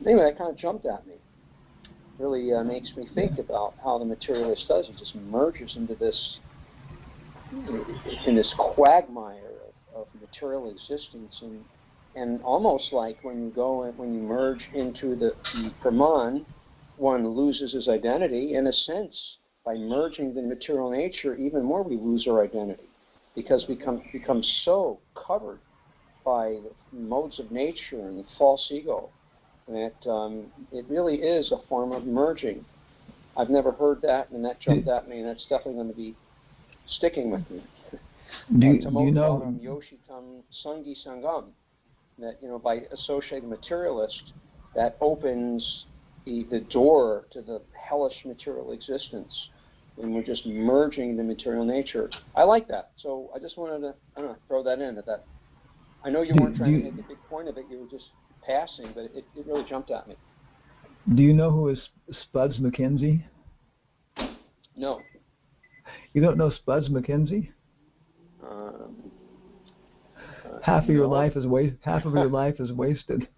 anyway, that kind of jumped at me. really makes me think about how the materialist does. He just merges into this, in this quagmire of material existence, and almost like when you merge into the Brahman, one loses his identity. In a sense, by merging the material nature, even more we lose our identity, because we become so covered by the modes of nature and the false ego that it really is a form of merging. I've never heard that, and that jumped at me, and that's definitely going to be sticking with me. Do you know Yoshitam Sangi Sangam, that by associating materialist, that opens the door to the hellish material existence when we're just merging the material nature. I like that, so I just wanted to throw that in. That I know you weren't trying to make a big point of it; you were just passing, but it really jumped at me. Do you know who is Spuds MacKenzie? No. You don't know Spuds MacKenzie? Half of your life is wasted.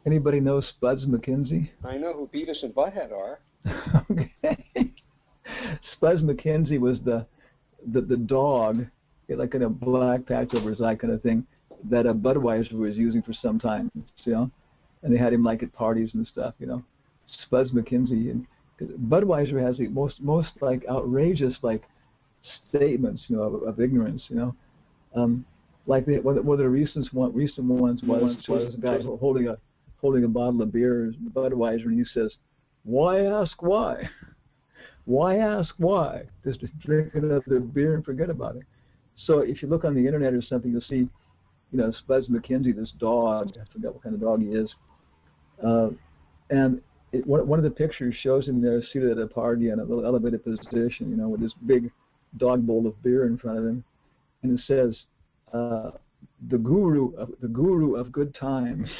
Anybody know Spuds MacKenzie? I know who Beavis and Butthead are. Okay. Spuds MacKenzie was the dog, like in a black patch over his eye kind of thing, that Budweiser was using for some time, and they had him like at parties and stuff, Spuds MacKenzie, and Budweiser has the most like outrageous like statements, of ignorance, like one of the recent ones was a guy holding a bottle of beer, Budweiser, and he says, "Why ask why? Why ask why? Just drink another beer and forget about it." So if you look on the internet or something, you'll see, Spuds MacKenzie, this dog. I forgot what kind of dog he is, and one of the pictures shows him there seated at a party in a little elevated position, with this big dog bowl of beer in front of him, and it says, "The guru of good times."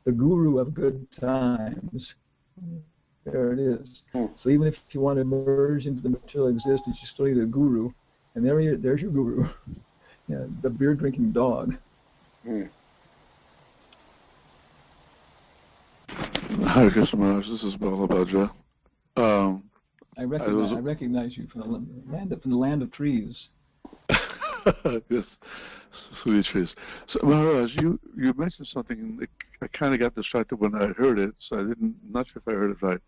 The guru of good times. There it is. So even if you want to merge into the material existence, you still need a guru, and there's your guru. The beer drinking dog. Hare Krishna Maharaj, this is Balabaja. I recognize you from the land of trees. Yes, sweet trees. So Maharaj, you mentioned something. I kind of got distracted when I heard it, so not sure if I heard it right.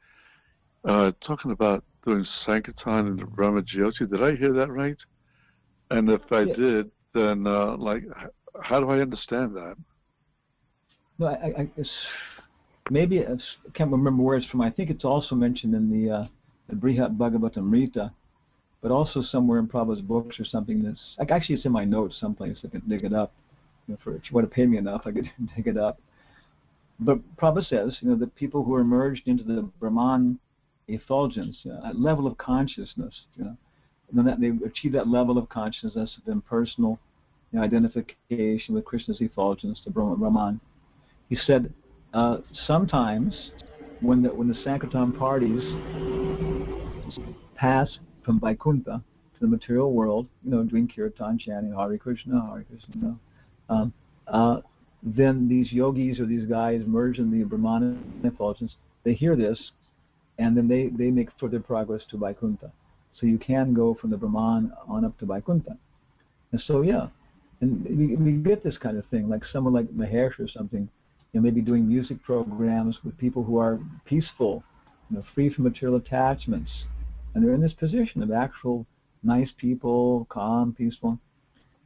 Talking about doing Sankirtan and the Brahma Jyoti. Did I hear that right? And if I did, then how do I understand that? No, I can't remember where it's from. I think it's also mentioned in the Brihat Bhagavatamrita, but also somewhere in Prabhupada's books or something. Actually, it's in my notes someplace. I can dig it up. If you want to pay me enough, I could dig it up. But Prabhupada says, that people who are merged into the Brahman effulgence, a level of consciousness, and that they achieve that level of consciousness of impersonal identification with Krishna's effulgence, the Brahman. He said, sometimes when the Sankirtan parties pass from Vaikuntha to the material world, doing kirtan, chanting Hare Krishna, then these yogis or these guys merge in the Brahmana effulgence. They hear this, and then they make further progress to Vaikuntha. So you can go from the Brahman on up to Vaikuntha. And so, and we get this kind of thing, like someone like Mahesh or something, maybe doing music programs with people who are peaceful, free from material attachments. And they're in this position of actual nice people, calm, peaceful.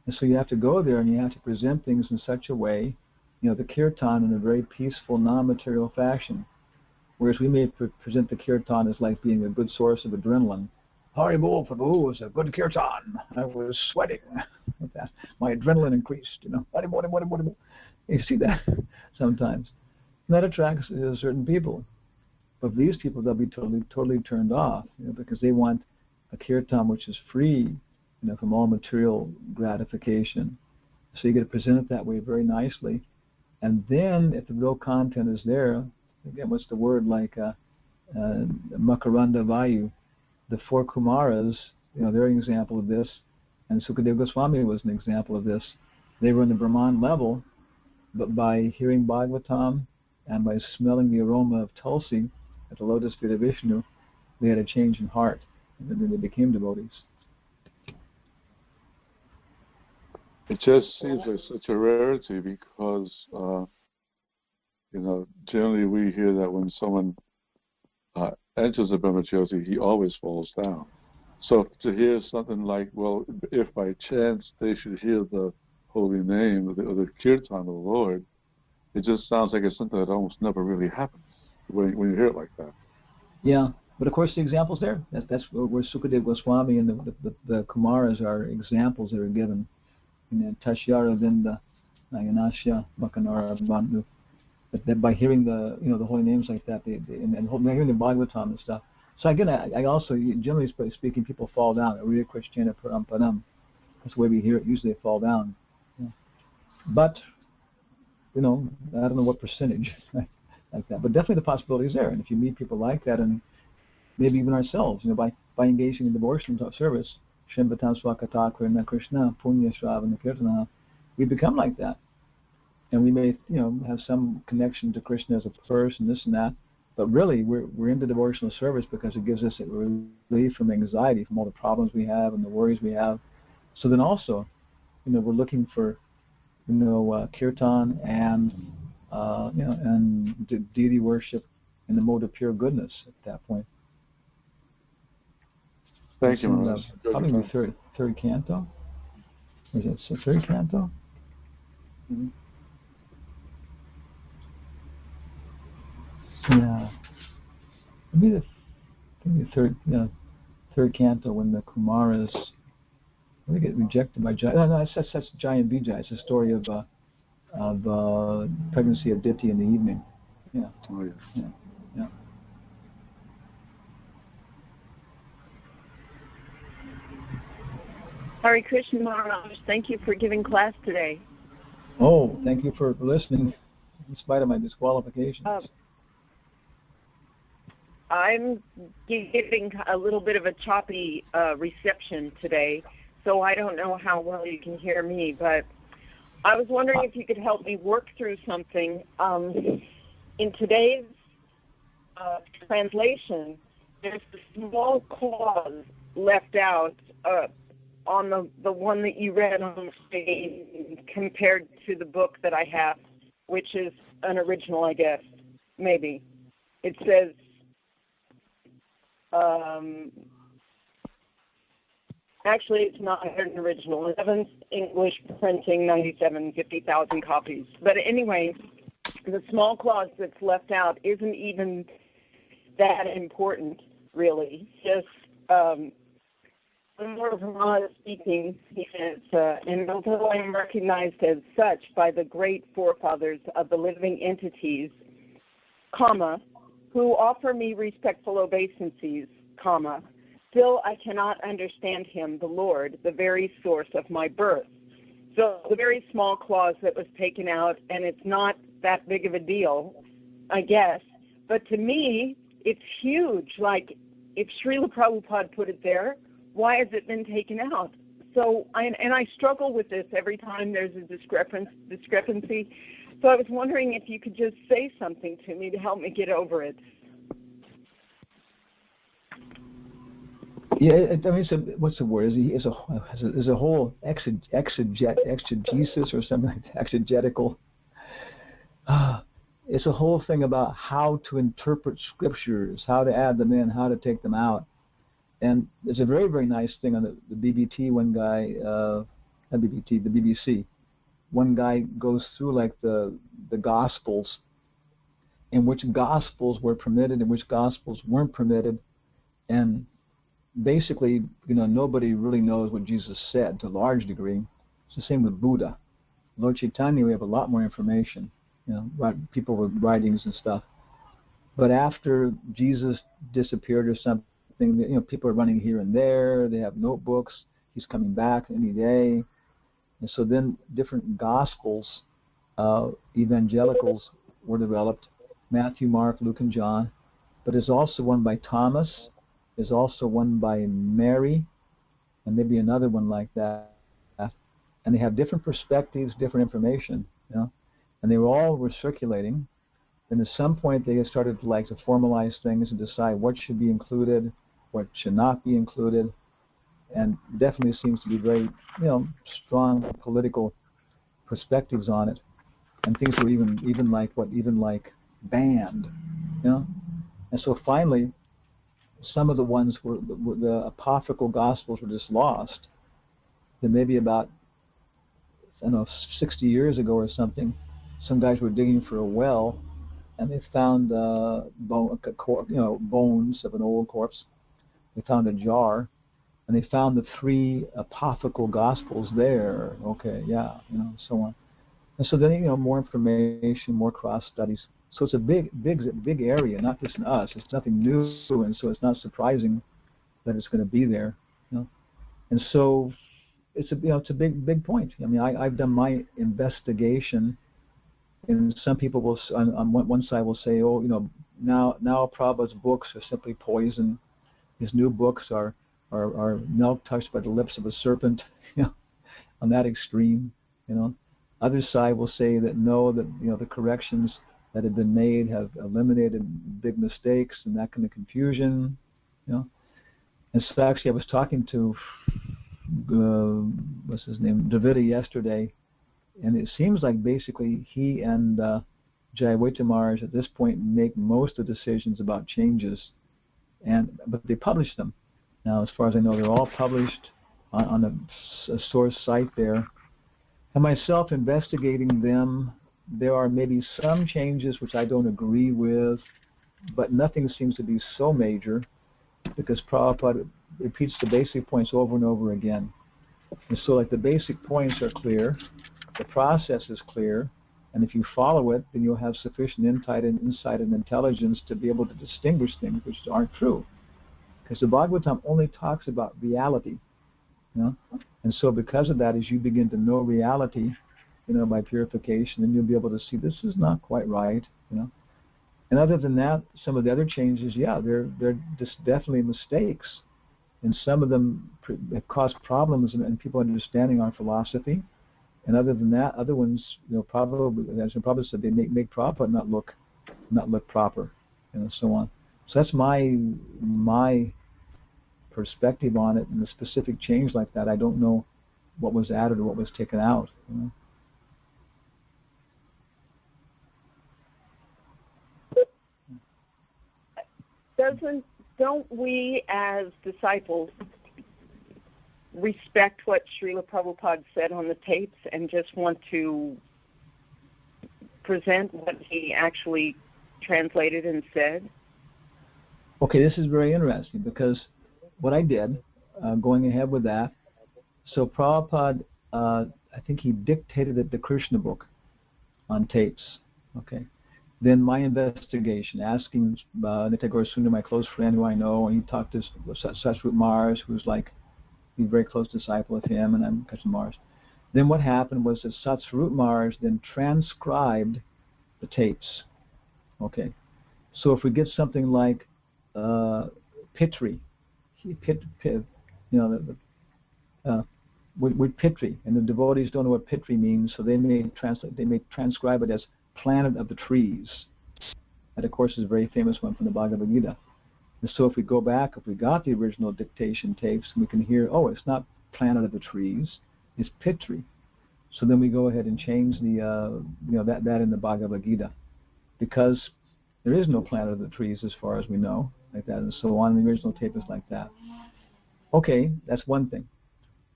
And so you have to go there and you have to present things in such a way, the kirtan in a very peaceful, non-material fashion. Whereas we may present the kirtan as like being a good source of adrenaline. Haribol Prabhu was a good kirtan. I was sweating with that. My adrenaline increased, Haribol. You see that sometimes. And that attracts certain people. But these people, they'll be totally turned off, because they want a kirtan which is free, from all material gratification. So you get to present it that way very nicely. And then, if the real content is there, again, what's the word, like Makaranda Vayu, the four Kumaras, they're an example of this, and Sukadeva Goswami was an example of this. They were in the Brahman level, but by hearing Bhagavatam and by smelling the aroma of Tulsi, at the lotus feet of Vishnu, they had a change in heart, and then they became devotees. It just seems like such a rarity because, generally we hear that when someone enters a brahmacharya, he always falls down. So to hear something like, well, if by chance they should hear the holy name or the kirtan of the Lord, it just sounds like it's something that almost never really happens when you hear it like that. Yeah, but of course the examples there. That's where Sukadeva Goswami and the Kumaras are examples that are given. Tashyara Vinda, Nayanasya, Makanara, Bandhu. That by hearing the holy names like that, and hearing the Bhagavatam and stuff. So again, I also, generally speaking, people fall down. Ariya Krishna Parampadam. That's the way we hear it. Usually they fall down. Yeah. But, I don't know what percentage like that. But definitely the possibility is there. And if you meet people like that, and maybe even ourselves, by engaging in devotional service, Shambhatam Swakata Krishna Krishna Punya Shravana Kirtana, we become like that. And we may, have some connection to Krishna as a person, this and that. But really, we're into devotional service because it gives us a relief from anxiety, from all the problems we have and the worries we have. So then also, we're looking for, kirtan and, and deity worship in the mode of pure goodness at that point. Thank you, Maharaj. Probably the third canto. Is it the third canto? Mm-hmm. Yeah, maybe the third canto when the Kumaras get rejected by Jaya. No, that's Jaya and Vijay. It's a story of pregnancy of Diti in the evening. Yeah. Oh yeah. Yeah. Hare Krishna Maharaj, thank you for giving class today. Oh, thank you for listening, in spite of my disqualifications. I'm giving a little bit of a choppy reception today, so I don't know how well you can hear me, but I was wondering if you could help me work through something. In today's translation, there's a small clause left out on the one that you read on the screen compared to the book that I have, which is an original, I guess, maybe. It says, actually, it's not an original. 11th English printing, 50,000 copies. But anyway, the small clause that's left out isn't even that important, really. Just more Brahmā speaking, he says, and although I am recognized as such by the great forefathers of the living entities, who offer me respectful obeisances, still I cannot understand him, the Lord, the very source of my birth. So the very small clause that was taken out, and it's not that big of a deal, I guess, but to me, it's huge. Like, if Srila Prabhupada put it there, why has it been taken out? So, I struggle with this every time there's a discrepancy. So I was wondering if you could just say something to me to help me get over it. Yeah, what's the word? Is a whole exegesis or something like that, exegetical. It's a whole thing about how to interpret scriptures, how to add them in, how to take them out. And there's a very, very nice thing on the BBT. One guy, not BBT, the BBC. One guy goes through like the Gospels, and which Gospels were permitted and which Gospels weren't permitted, and basically, nobody really knows what Jesus said to a large degree. It's the same with Buddha. Lord Chaitanya, we have a lot more information, people with writings and stuff. But after Jesus disappeared or something, people are running here and there. They have notebooks. He's coming back any day. And so then different Gospels, evangelicals were developed, Matthew, Mark, Luke, and John. But there's also one by Thomas. There's also one by Mary, and maybe another one like that. And they have different perspectives, different information, and they were all circulating. And at some point they started to formalize things and decide what should be included, what should not be included, and definitely seems to be very, strong political perspectives on it. And things were even banned, And so finally, some of the ones the apocryphal Gospels were just lost. Then maybe about 60 years ago or something, some guys were digging for a well, and they found bones of an old corpse. They found a jar, and they found the 3 apocryphal Gospels there. Okay, so on. And so then, more information, more cross studies. So it's a big area, not just in us. It's nothing new, and so it's not surprising that it's going to be there. And so it's a big point. I mean, I've done my investigation, and some people will on one side will say, now Prabhupada's books are simply poison. His new books are milk touched by the lips of a serpent. On that extreme. Other side will say that no, that the corrections that have been made have eliminated big mistakes and that kind of confusion. And so actually, I was talking to what's his name, Dravida, yesterday, and it seems like basically he and Jayawita Maharaj at this point make most of the decisions about changes, but they publish them. Now, as far as I know, they're all published on a source site there. And myself investigating them, there are maybe some changes which I don't agree with, but nothing seems to be so major because Prabhupada repeats the basic points over and over again. And so the basic points are clear, the process is clear, and if you follow it, then you'll have sufficient insight and intelligence to be able to distinguish things which aren't true. Because the Bhagavatam only talks about reality. And so because of that, as you begin to know reality, by purification, then you'll be able to see this is not quite right, And other than that, some of the other changes, they're just definitely mistakes. And some of them have caused problems in people understanding our philosophy. And other than that, other ones, probably, as Prabhupada said, they make Prabhupada not look proper, so on. So that's my perspective on it, and a specific change like that, I don't know what was added or what was taken out. Don't we as disciples respect what Srila Prabhupada said on the tapes and just want to present what he actually translated and said? Okay, this is very interesting because what I did, going ahead with that, so Prabhupada, I think he dictated the Krishna book on tapes, okay. Then my investigation, asking Nitya Sundar, my close friend who I know, and he talked to Satsvarup Maharaj, who's he's a very close disciple of him, and I'm Krishna Maharaj. Then what happened was that Satsvarup Maharaj then transcribed the tapes, okay. So if we get something like Pitri, with Pitri, and the devotees don't know what Pitri means, so they may transcribe it as planet of the trees. That, of course, is a very famous one from the Bhagavad Gita. And so if we go back, if we got the original dictation tapes, we can hear, it's not planet of the trees, it's Pitri. So then we go ahead and change the that in the Bhagavad Gita, because there is no planet of the trees as far as we know, like that, and so on. The original tape is like that. Okay, that's one thing.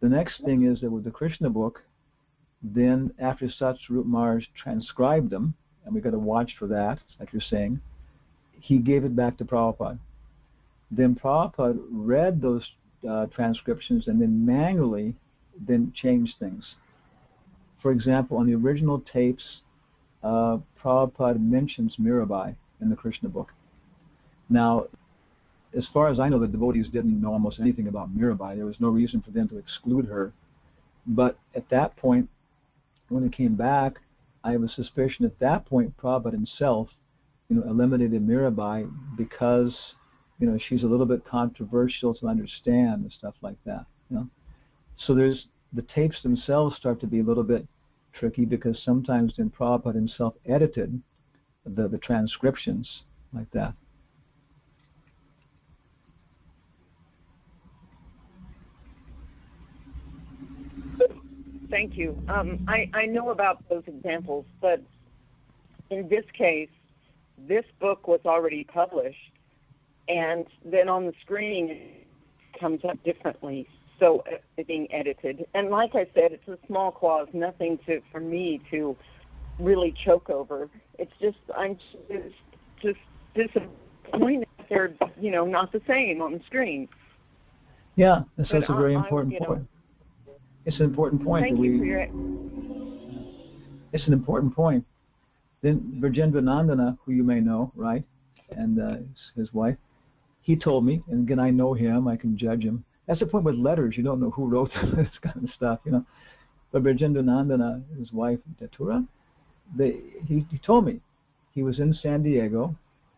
The next thing is that with the Krishna book, then after Satsvarup Maharaj transcribed them, and we've got to watch for that, like you're saying, he gave it back to Prabhupada. Then Prabhupada read those transcriptions and then manually changed things. For example, on the original tapes, Prabhupada mentions Mirabai in the Krishna book. Now, as far as I know, the devotees didn't know almost anything about Mirabai. There was no reason for them to exclude her. But at that point, when it came back, I have a suspicion at that point Prabhupada himself, eliminated Mirabai because, she's a little bit controversial to understand and stuff like that. So there's the tapes themselves start to be a little bit tricky because sometimes then Prabhupada himself edited the transcriptions like that. Thank you. I know about those examples, but in this case, this book was already published, and then on the screen it comes up differently. So it's being edited, and like I said, it's a small clause, nothing for me to really choke over. It's just I'm just disappointed that they're not the same on the screen. Yeah, so it's a very important point. It's an important point. Thank you for your... It's an important point. Then Virgendra Nandana, who you may know, right, and his wife, he told me, and again, I know him, I can judge him. That's the point with letters. You don't know who wrote this kind of stuff, But Virgendra Nandana, his wife, Datura, he told me he was in San Diego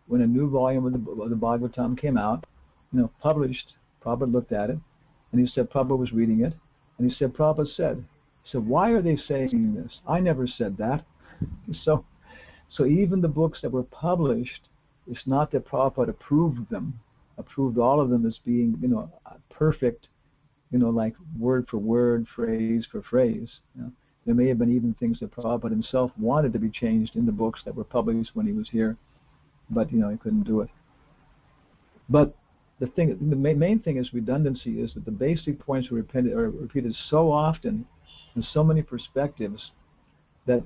when a new volume of the Bhagavatam came out, published. Prabhupada looked at it, and he said Prabhupada was reading it, and he said Prabhupada said, why are they saying this? I never said that. So even the books that were published, it's not that Prabhupada approved all of them as being, perfect, like word for word, phrase for phrase. There may have been even things that Prabhupada himself wanted to be changed in the books that were published when he was here, but, he couldn't do it. But the main thing is redundancy, is that the basic points are repeated so often in so many perspectives that,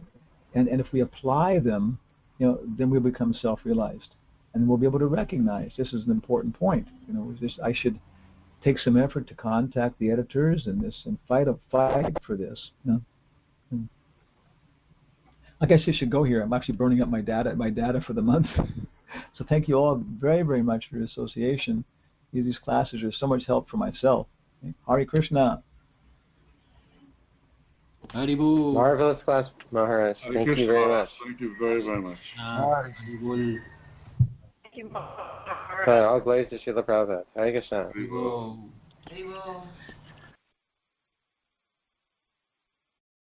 and if we apply them, then we'll become self-realized, and we'll be able to recognize this is an important point. I should take some effort to contact the editors and fight for this. I guess you should go here. I'm actually burning up my data for the month. So thank you all very, very much for your association. These classes are so much help for myself. Okay? Hare Krishna. Haribu. Marvelous class, Maharaj. Thank you very much. Thank you very, very much. Haribol. Thank you, Maharaj. All glories to Srila Prabhupada. Hare Krishna. Haribo. Haribo.